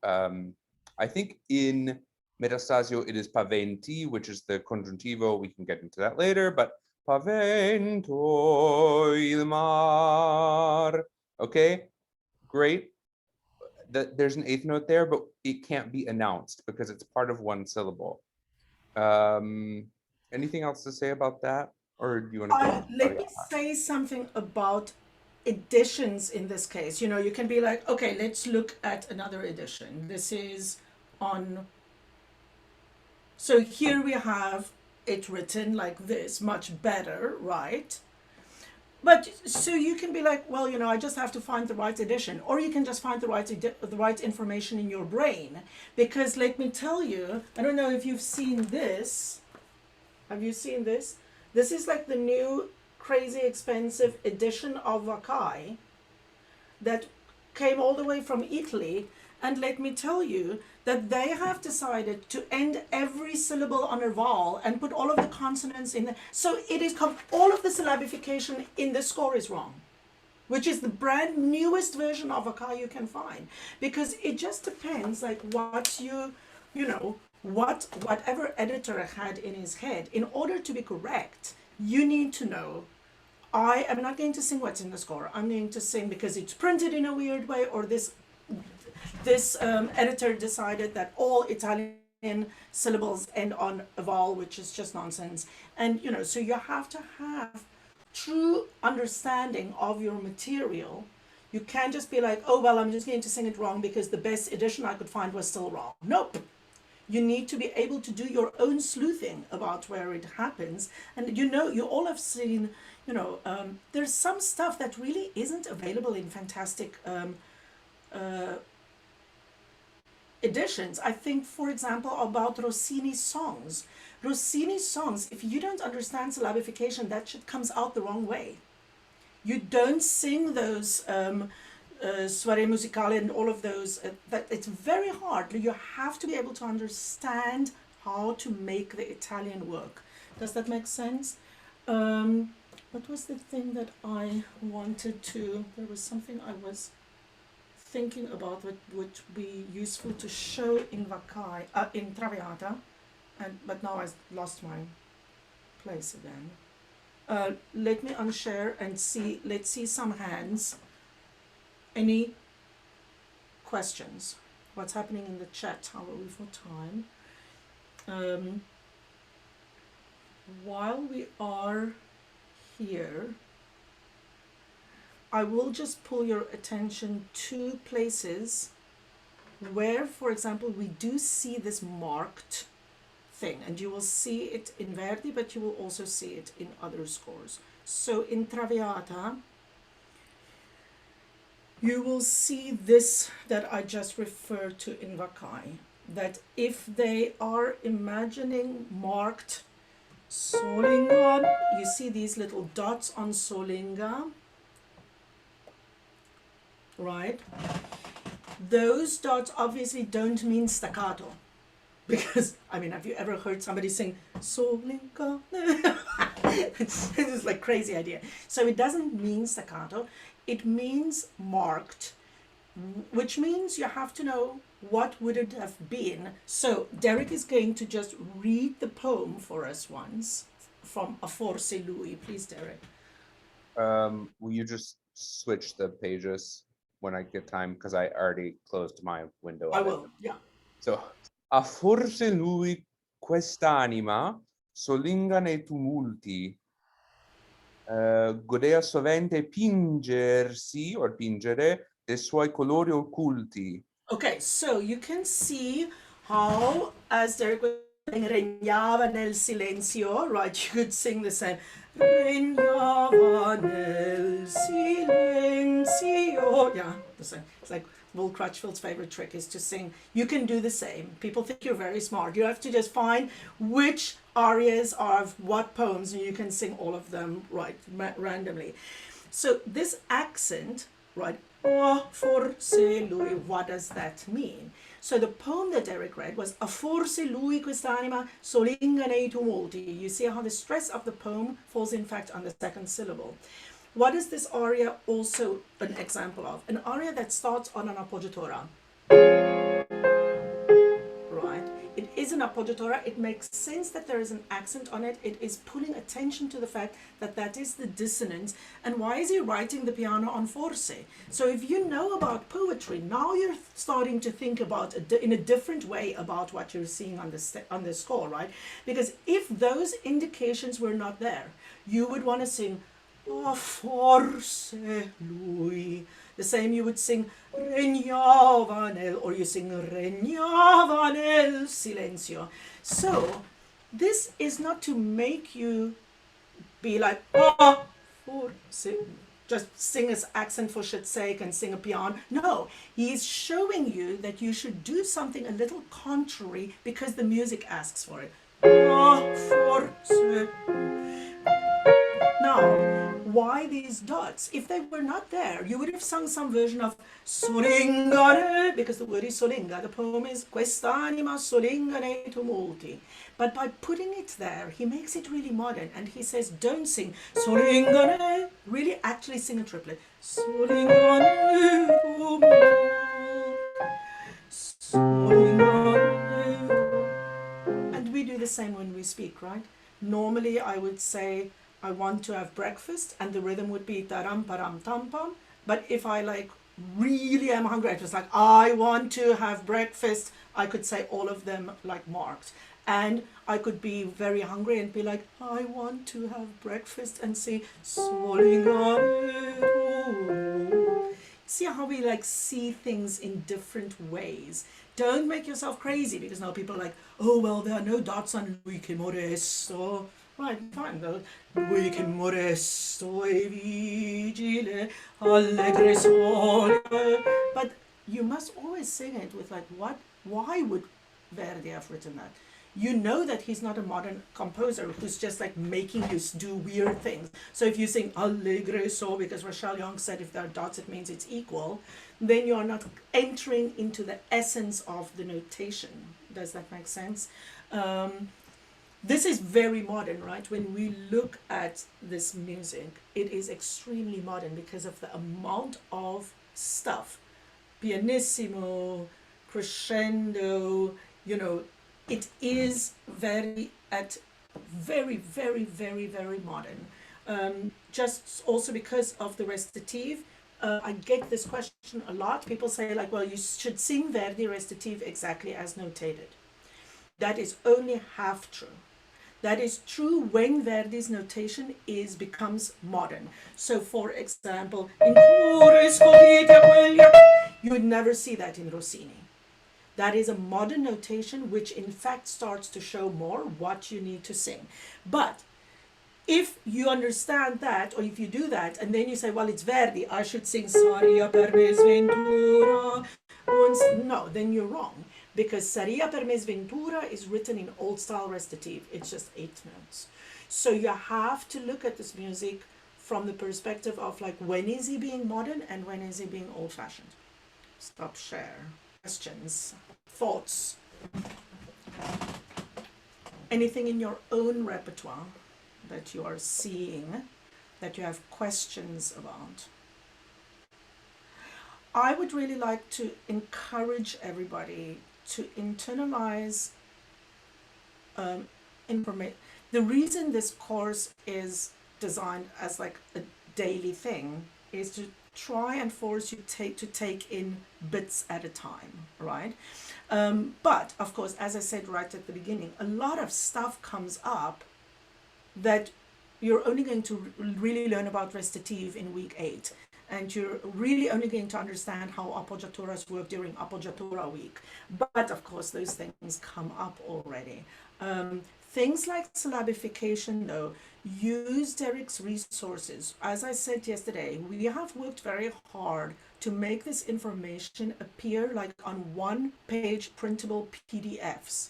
I think in Metastasio it is paventi, which is the congiuntivo. We can get into that later, but pavento il mar. Okay, great. There's an eighth note there, but it can't be announced because it's part of one syllable. Anything else to say about that? Or do you want to go on? Let me say something about editions in this case. You know, you can be like, okay, let's look at another edition. This is on. So here we have it written like this, much better, right? But so you can be like, well, you know, I just have to find the right edition, or you can just find the right information in your brain. Because let me tell you, I don't know if you've seen this. Have you seen this? This is like the new crazy expensive edition of Vaccai that came all the way from Italy. And let me tell you that they have decided to end every syllable on a vowel and put all of the consonants in there. So it is all of the syllabification in the score is wrong, which is the brand newest version of Vaccai you can find, because it just depends like what you know, whatever editor had in his head. In order to be correct, you need to know, I am not going to sing what's in the score. I'm going to sing because it's printed in a weird way, or this editor decided that all Italian syllables end on a vowel, which is just nonsense. And you know, so you have to have true understanding of your material. You can't just be like, oh well, I'm just going to sing it wrong because the best edition I could find was still wrong. Nope. You need to be able to do your own sleuthing about where it happens. And you know, you all have seen, you know, there's some stuff that really isn't available in fantastic editions. I think, for example, about Rossini's songs. Rossini's songs, if you don't understand syllabification, that shit comes out the wrong way. You don't sing those soirée musicale and all of those. That it's very hard. You have to be able to understand how to make the Italian work. Does that make sense? What was the thing that I wanted to? There was something I was thinking about what would be useful to show in Vaccai, in Traviata, but now I lost my place again. Let me unshare and see. Let's see some hands. Any questions? What's happening in the chat? How are we for time? While we are here, I will just pull your attention to places where, for example, we do see this marked thing, and you will see it in Verdi, but you will also see it in other scores. So in Traviata, you will see this that I just referred to in Vaccai, that if they are imagining marked Solinga, you see these little dots on Solinga, right? Those dots obviously don't mean staccato, because, I mean, have you ever heard somebody sing Solinga? It's like crazy idea. So it doesn't mean staccato, it means marked, which means you have to know what would it have been. So Derek is going to just read the poem for us once from A Forse Lui. Please, Derek. Will you just switch the pages when I get time, because I already closed my window. I will, yeah. So, a forse lui quest'anima solinga nei tumulti, godea sovente pingersi or pingere dei suoi colori occulti. Okay, so you can see how, as Derek was regnava nel silenzio, right? You could sing the same. Regnava nel silenzio. Yeah, the same. It's like Will Crutchfield's favorite trick is to sing. You can do the same. People think you're very smart. You have to just find which arias are of what poems, and you can sing all of them, right, randomly. So this accent, right, oh, forse lui, what does that mean? So the poem that Derek read was A forse lui quest'anima solinga nei tumulti. You see how the stress of the poem falls in fact on the second syllable. What is this aria also an example of? An aria that starts on an appoggiatura. Right? It is an appoggiatura. It makes sense that there is an accent on it. It is pulling attention to the fact that that is the dissonance. And why is he writing the piano on forse? So if you know about poetry, now you're starting to think about in a different way about what you're seeing on the score, right? Because if those indications were not there, you would want to sing "Oh, forse lui." The same you would sing regnava nel, or you sing regnava nel silenzio. So this is not to make you be like, oh, forse, just sing his accent for shit's sake and sing a piano. No, he's showing you that you should do something a little contrary because the music asks for it. Oh, forse. Now, why these dots? If they were not there, you would have sung some version of solingare, because the word is solinga. The poem is quest'anima solinga nei tumulti. But by putting it there, he makes it really modern, and he says, don't sing solingare, really actually sing a triplet. Solinga nei tumulti, solinga nei. And we do the same when we speak, right? Normally I would say, I want to have breakfast, and the rhythm would be taram param tam pam. But if I like really am hungry, it was like I want to have breakfast, I could say all of them like marked. And I could be very hungry and be like, I want to have breakfast, and say solingareto. See how we like see things in different ways. Don't make yourself crazy, because now people are like, oh well, there are no dots on Lui che modesto. Right, fine though. Lui che modesto e vigile, allegre sole. But you must always sing it with like, what? Why would Verdi have written that? You know that he's not a modern composer who's just like making you do weird things. So if you sing allegre so, because Rochelle Young said if there are dots it means it's equal, then you're not entering into the essence of the notation. Does that make sense? This is very modern, right? When we look at this music, it is extremely modern because of the amount of stuff. Pianissimo, crescendo, you know, it is very, very, very modern. Just also because of the recitative, I get this question a lot. People say like, well, you should sing Verdi recitative exactly as notated. That is only half true. That is true when Verdi's notation becomes modern. So for example, in you would never see that in Rossini. That is a modern notation which in fact starts to show more what you need to sing. But if you understand that, or if you do that, and then you say, well, it's Verdi, I should sing Saria per me sventura. No, then you're wrong. Because Saria per me sventura is written in old style recitative. It's just 8 notes. So you have to look at this music from the perspective of like, when is he being modern and when is he being old fashioned? Stop share. Questions, thoughts, anything in your own repertoire that you are seeing, that you have questions about. I would really like to encourage everybody to internalize information. The reason this course is designed as like a daily thing is to try and force you to take in bits at a time, right? But of course, as I said right at the beginning, a lot of stuff comes up that you're only going to really learn about recitative in week 8. and you're really only going to understand how appoggiaturas work during appoggiatura week. But of course, those things come up already. Things like syllabification, though, use Derek's resources. As I said yesterday, we have worked very hard to make this information appear like on one-page printable PDFs.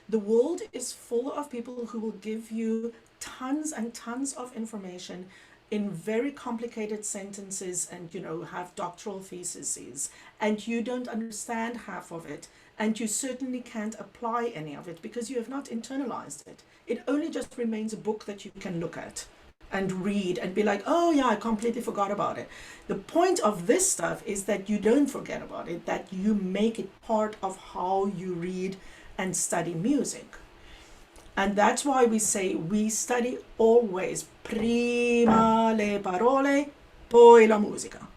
The world is full of people who will give you tons and tons of information in very complicated sentences and, you know, have doctoral theses, and you don't understand half of it, and you certainly can't apply any of it because you have not internalized it. It only just remains a book that you can look at and read and be like, oh yeah, I completely forgot about it. The point of this stuff is that you don't forget about it, that you make it part of how you read and study music. And that's why we say we study always prima le parole, poi la musica.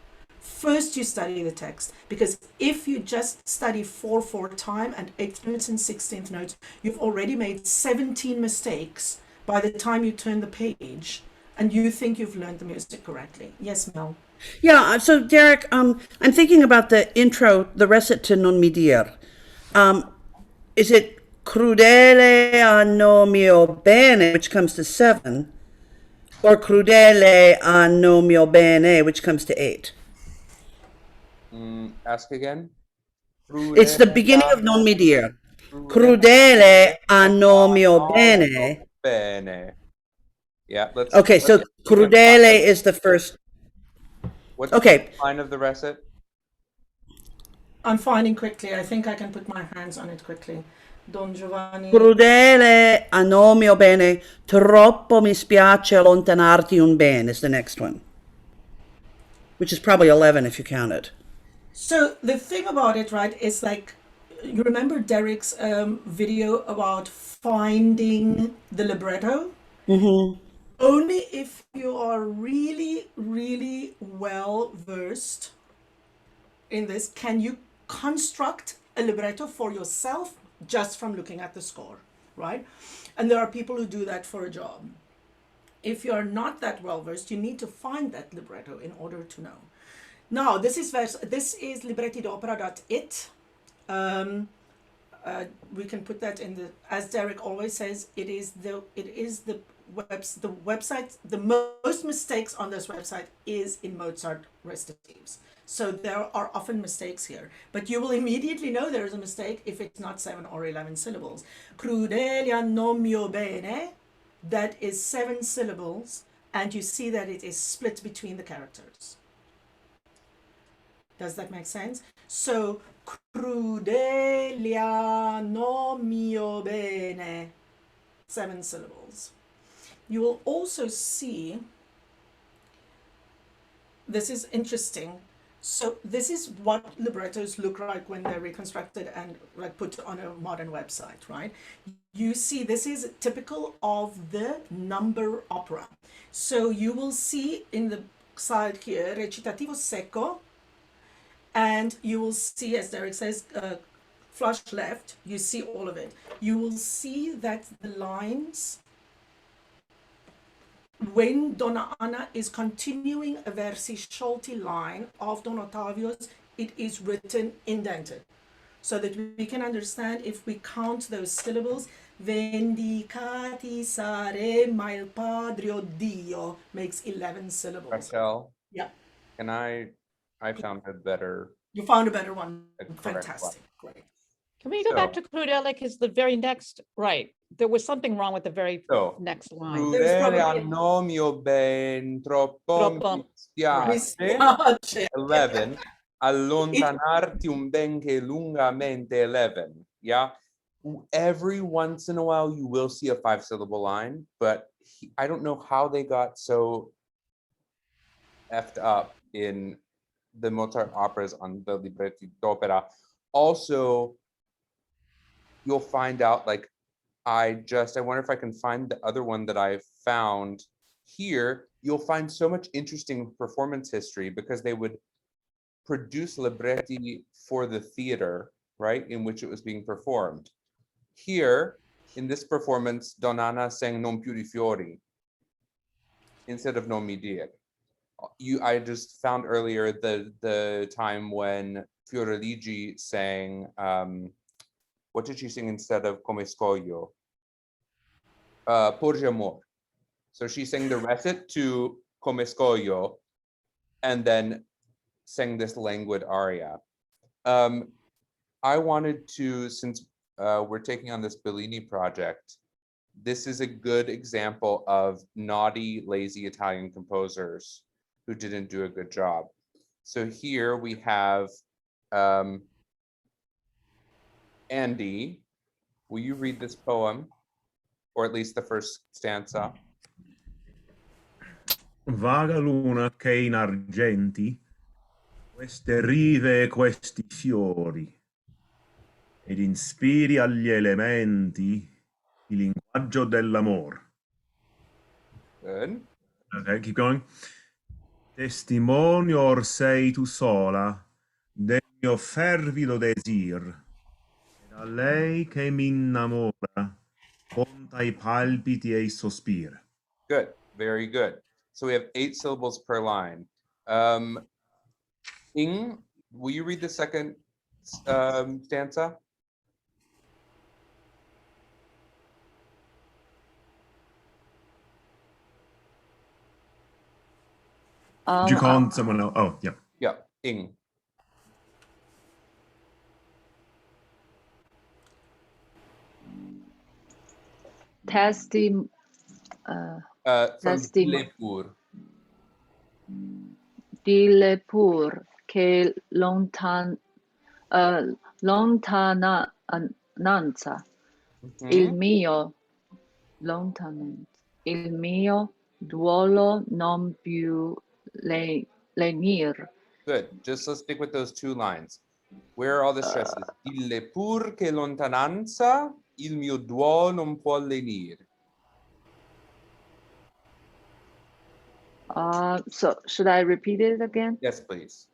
First you study the text, because if you just study 4/4 time and 8th notes and 16th notes, you've already made 17 mistakes by the time you turn the page and you think you've learned the music correctly. Yes, Mel? Yeah, so Derek, I'm thinking about the intro, the recit to Non mi dir. Is it crudele a no mio bene, which comes to 7, or crudele a no mio bene, which comes to 8? Ask again. It's the beginning of Non mi dir. Crudele a no mio bene. Bene. Yeah, let's. Okay, so crudele is the first. What's Okay. the line of the recit? I'm finding quickly. I think I can put my hands on it quickly. Don Giovanni. Crudele a no mio bene, troppo mi spiace allontanarti un bene is the next one, which is probably 11 if you count it. So the thing about it, right, is like, you remember Derek's video about finding the libretto? Mm-hmm. Only if you are really, really well versed in this can you construct a libretto for yourself just from looking at the score, right? And there are people who do that for a job. If you're not that well versed, you need to find that libretto in order to know. Now, this is librettidopera.it. We can put that in the, as Derek always says, it is the website. The most mistakes on this website is in Mozart recitatives. So there are often mistakes here, but you will immediately know there is a mistake if it's not 7 or 11 syllables. Crudelia non mio bene, that is 7 syllables, and you see that it is split between the characters. Does that make sense? So, crudelia non mio bene, 7 syllables. You will also see, this is interesting. So this is what librettos look like when they're reconstructed and like put on a modern website, right? You see, this is typical of the number opera. So you will see in the side here, recitativo secco, and you will see, as Derek says, flush left, you see all of it. You will see that the lines, when Donna Anna is continuing a versi sciolti line of Don Ottavio's, it is written indented, so that we can understand if we count those syllables. Vendicati saremma il Padre Dio makes 11 syllables. Raquel, Yeah. can I found a better. You found a better one. Correct. Fantastic. Great. Can we go back to crudele? Because the very next, right, there was something wrong with the very So, next line. There's probably crudele a- no mio ben troppo mi Troppo. spiace. 11. Allontanarti un ben che lungamente 11. Yeah. Every once in a while you will see a 5-syllable line, but I don't know how they got so effed up in the Mozart operas on the libretti d'opera. Also, you'll find out, like, I wonder if I can find the other one that I found here. You'll find so much interesting performance history because they would produce libretti for the theater, right, in which it was being performed. Here, in this performance, Donna Anna sang Non più di fiori instead of Non mi dire. I just found earlier the time when Fioreligi sang, what did she sing instead of Come Scoglio? Porge Amor. So she sang the recit to Come Scoglio and then sang this languid aria. I wanted to, since we're taking on this Bellini project, this is a good example of naughty, lazy Italian composers who didn't do a good job. So here we have Andy. Will you read this poem, or at least the first stanza? Vaga luna che in argenti queste rive e questi fiori ed ispiri agli elementi il linguaggio dell'amor. Good. Okay, keep going. Testimonio or sei tu sola del mio fervido desir ed a lei che mi innamora conta i palpiti e i sospiri. Good. Very good. So we have 8 syllables per line. Ing, will you read the second stanza? Did you call on someone else? Oh, yeah. Yeah, Ing. Testim From Testimo- Lepur. dille pur che lontananza il mio duolo non più lenir. Good. Just let's stick with those 2 lines. Where are all the stresses? Dille pur che lontananza il mio duolo non può lenir. So should I repeat it again? Yes, please.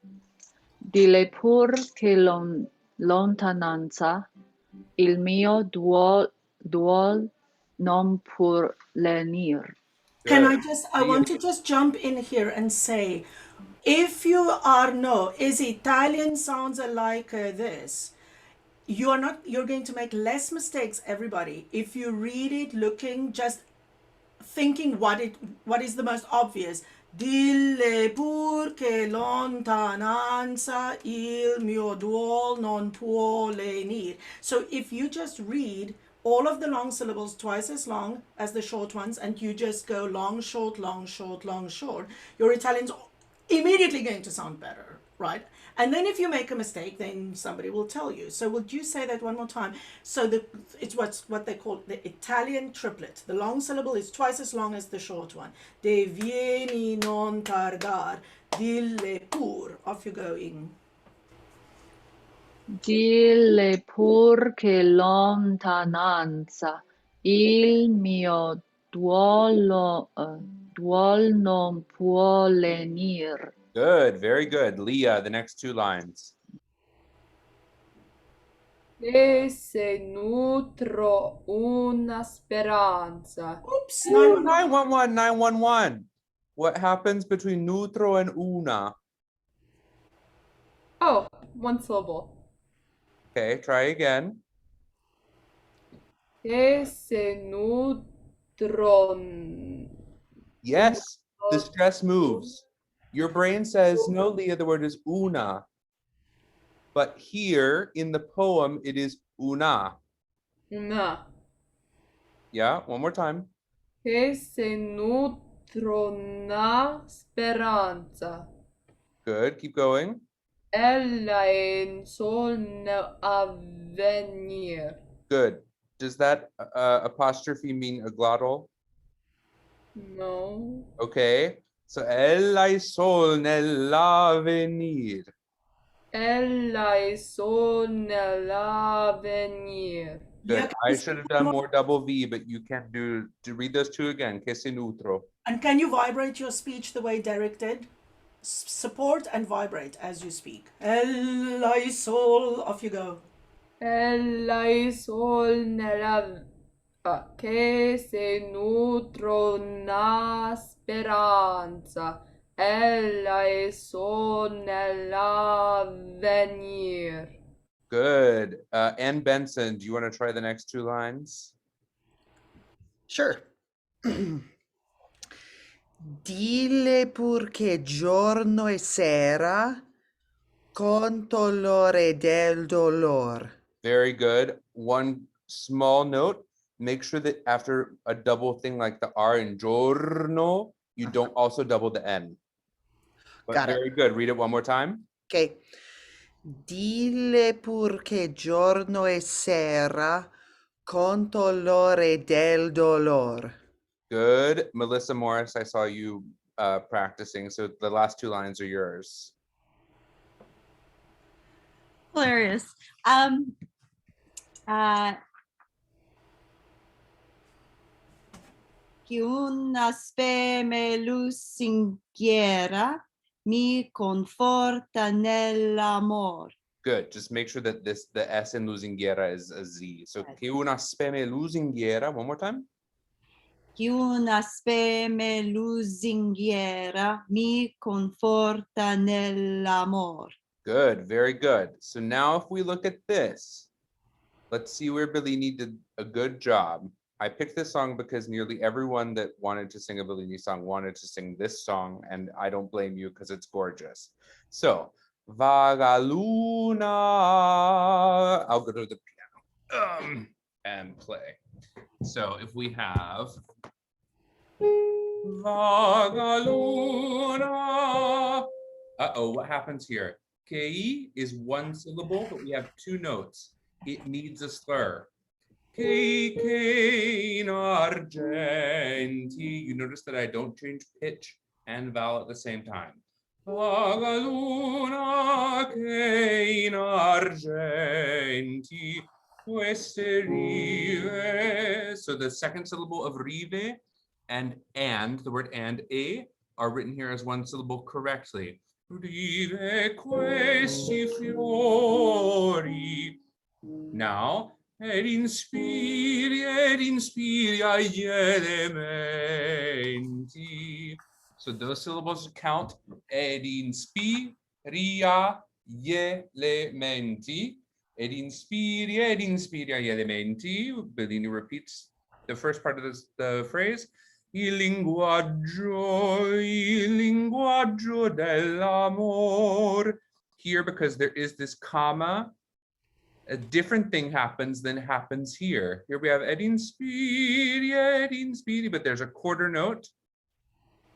Dille pur che lontananza il mio duol non può lenir. Can Good. I want to just jump in here and say, if you is Italian sounds like this, you're going to make less mistakes, everybody, if you read it looking, just thinking what is the most obvious. Dille pur che lontananza il mio duol non può lenir. So if you just read all of the long syllables twice as long as the short ones, and you just go long, short, long, short, long, short, your Italian's immediately going to sound better, right? And then if you make a mistake, then somebody will tell you. So would you say that one more time? So it's what they call the Italian triplet. The long syllable is twice as long as the short one. De vieni non tardar, dille pur. Off you go, Ing. Dille pur che lontananza il mio duol non può lenir. Good. Very good. Leah, the next 2 lines. E se nutro una speranza. Oops, Ooh, 911. 911. What happens between nutro and una? Oh, 1 syllable. Okay, try again. E se nutro. Yes, the stress moves. Your brain says, no, Leah, the word is una. But here in the poem, it is una. Una. Yeah, one more time. E se nutro una speranza. Good, keep going. Ella è il sogno avvenir. Good. Does that apostrophe mean a glottal? No. Okay. So, ella è sol nell'avvenir. Ella è sogno l'avvenir. Good. Yeah, I should have done more double V, but you can't to read those 2 again. Che se nutro. And can you vibrate your speech the way Derek did? Support and vibrate as you speak. Ella sol. Off you go. Ella è sol nella che se nutro una speranza. ella sono nell'avvenir. Good. Ann Benson, do you want to try the next two lines? Sure. Dile pur che giorno e sera con dolore del dolor. Very good. One small note, make sure that after a double thing like the R in giorno, you don't also double the N. But Got it. very good. Read it one more time. Okay. Dile pur che giorno e sera con dolore del dolor. Good. Melissa Morris, I saw you practicing, so the last two lines are yours. Hilarious. Che una speme lusinghiera mi conforta nell'amor. Good. Just make sure that the S in lusinghiera is a Z. So che una speme lusinghiera. One more time. Che una speme lusinghiera mi conforta nell'amor. Good. Very good. So now if we look at this, let's see where Bellini did a good job. I picked this song because nearly everyone that wanted to sing a Bellini song wanted to sing this song, and I don't blame you because it's gorgeous. So, Vaga Luna, I'll go to the piano and play. So if we have Vaga Luna, uh-oh, what happens here? Kei is one syllable, but we have two notes. It needs a slur. Che in argenti. You notice that I don't change pitch and vowel at the same time. Vaga luna che in argenti queste rive. So the second syllable of rive and, the word and, a, are written here as one syllable correctly. Rive questi fiori. Now, ed inspiri agli elementi. So those syllables count. Ed inspiri agli elementi. Ed inspiri agli elementi. Bellini repeats the first part of the phrase. Il linguaggio dell'amor. Here, because there is this comma, a different thing happens than happens here. Here we have ed inspiri, but there's a quarter note.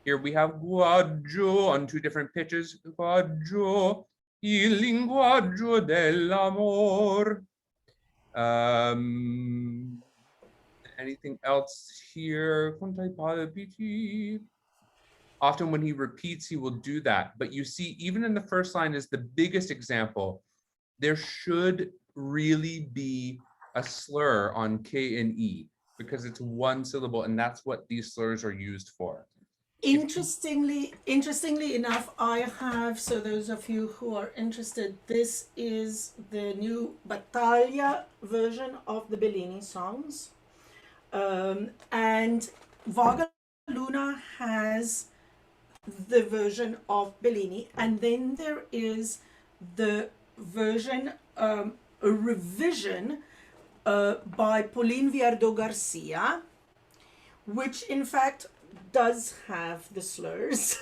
Here we have guaggio on two different pitches. Guaggio, il linguaggio dell'amor. Anything else here? Often when he repeats, he will do that. But you see, even in the first line is the biggest example. There should really be a slur on K and E because it's one syllable, and that's what these slurs are used for. Interestingly enough, I have, so those of you who are interested, this is the new Battaglia version of the Bellini songs. And Vaga Luna has the version of Bellini, and then there is the version, a revision by Pauline Viardot Garcia, which in fact does have the slurs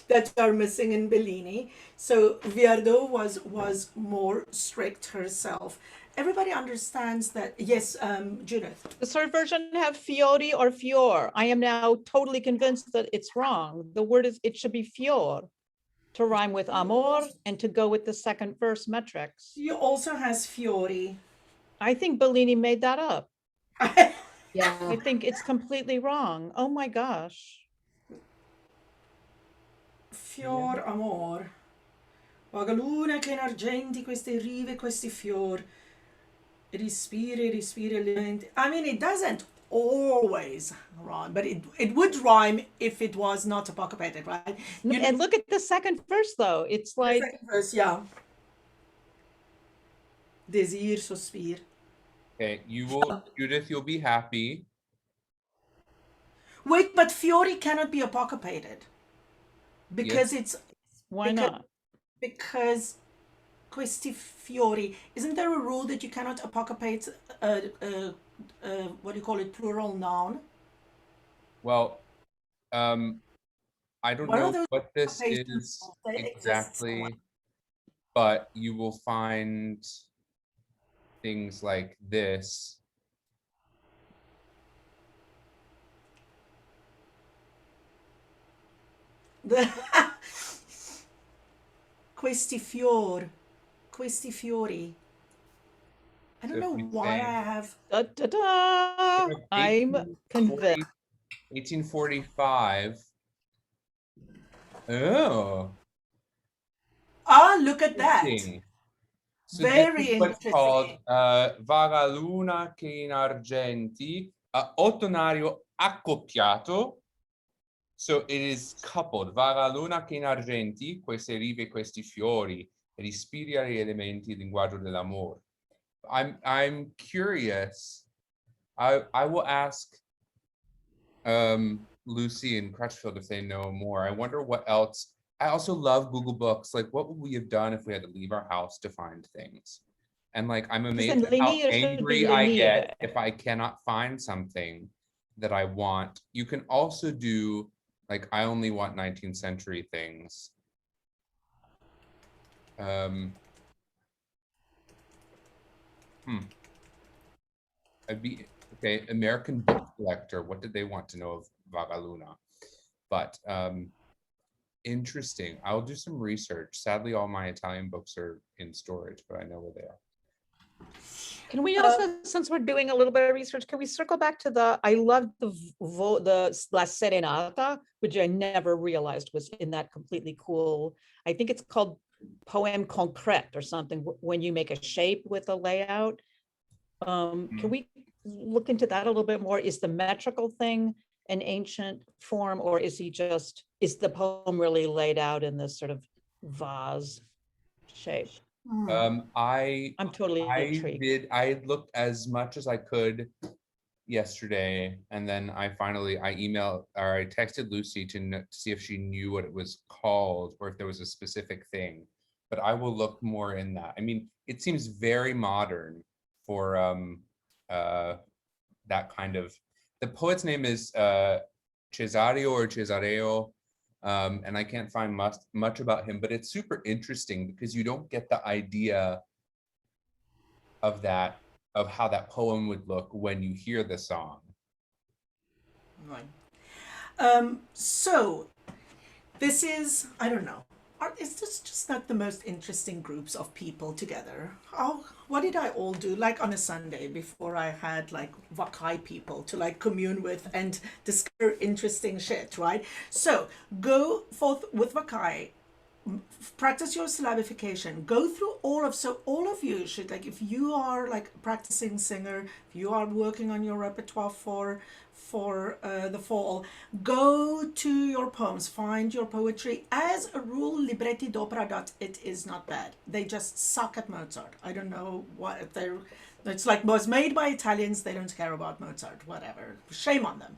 that are missing in Bellini. So Viardot was more strict herself. Everybody understands that. Yes, Judith. Does her version have fiori or fior? I am now totally convinced that it's wrong. The word is, it should be fior to rhyme with amor and to go with the second verse metrics. She also has fiori. I think Bellini made that up. Yeah. I think it's completely wrong. Oh my gosh. Fior amor. Vaga luna che in argenti queste rive, questi fior. Respiri elementi. I mean, it doesn't always rhyme, but it would rhyme if it was not apocryphated, right? And look at the second verse though. It's like, Second verse, yeah. Desir, sospir. Okay, you will, Judith, you'll be happy. Wait, but fiori cannot be apocryphated. because Yes. it's Why because not? because questi fiori. Isn't there a rule that you cannot apocopates what do you call it, plural noun? Well, I don't What are know those what this apocapation is rules? They exist somewhere. exactly, but you will find things like this. The questi fior, questi fiori. I So don't if know we why say I have. Da, da, da. I'm convinced. 1845. Oh, Ah, look at that. interesting. So this is Very what's called interesting. vaga luna che in argenti, ottonario accoppiato. So it is coupled. Vaga luna che in argenti, queste rive, questi fiori, respiri agli elementi, linguaggio dell'amore. I'm curious. I will ask Lucy and Crutchfield if they know more. I wonder what else. I also love Google Books. Like, what would we have done if we had to leave our house to find things? And like, I'm amazed at how Linnea should be angry I get Linnea. if I cannot find something that I want. You can also do like, I only want 19th century things. I'd be okay. American book collector. What did they want to know of Vagaluna? But interesting. I'll do some research. Sadly, all my Italian books are in storage, but I know where they are. Can we also, since we're doing a little bit of research, can we circle back to I love the La Serenata, which I never realized was in that completely cool. I think it's called Poème Concret or something, when you make a shape with a layout. Can we look into that a little bit more? Is the metrical thing an ancient form, or is the poem really laid out in this sort of vase shape? I'm totally intrigued. I looked as much as I could yesterday, and then I texted Lucy to see if she knew what it was called or if there was a specific thing. But I will look more in that. I mean, it seems very modern for that kind of. The poet's name is Cesario or Cesareo. And I can't find much about him, but it's super interesting because you don't get the idea of how that poem would look when you hear the song. Right. So this is, I don't know. Is this just not the most interesting groups of people together? What did I all do? Like on a Sunday before I had like Vaccai people to like commune with and discover interesting shit, right? So go forth with Vaccai, practice your syllabification, go through all of you should, like, if you are like a practicing singer, if you are working on your repertoire for the fall, go to your poems, find your poetry. As a rule, libretti d'opera, it is not bad. They just suck at Mozart. I don't know what they're. It's like, was made by Italians, they don't care about Mozart, whatever, shame on them.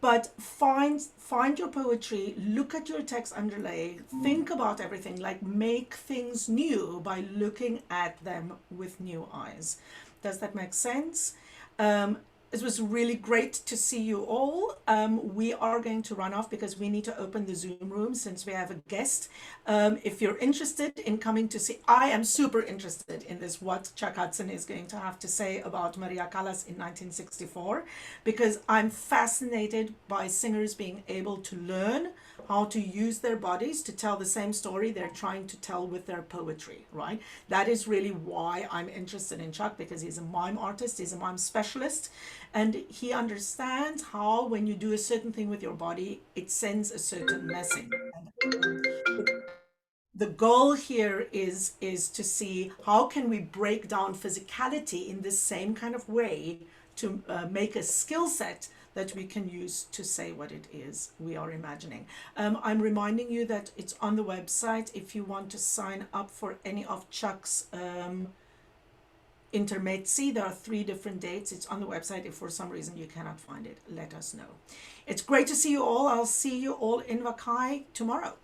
But find your poetry, look at your text underlay, think about everything, like make things new by looking at them with new eyes. Does that make sense? It was really great to see you all. We are going to run off because we need to open the Zoom room since we have a guest. If you're interested in coming to see, I am super interested in this, what Chuck Hudson is going to have to say about Maria Callas in 1964, because I'm fascinated by singers being able to learn how to use their bodies to tell the same story they're trying to tell with their poetry, right? That is really why I'm interested in Chuck, because he's a mime artist, he's a mime specialist, and he understands how when you do a certain thing with your body, it sends a certain message. The goal here is to see how can we break down physicality in the same kind of way to make a skill set that we can use to say what it is we are imagining. I'm reminding you that it's on the website if you want to sign up for any of Chuck's intermezzi. There are 3 different dates. It's on the website. If for some reason you cannot find it, let us know. It's great to see you all. I'll see you all in Vaccai tomorrow.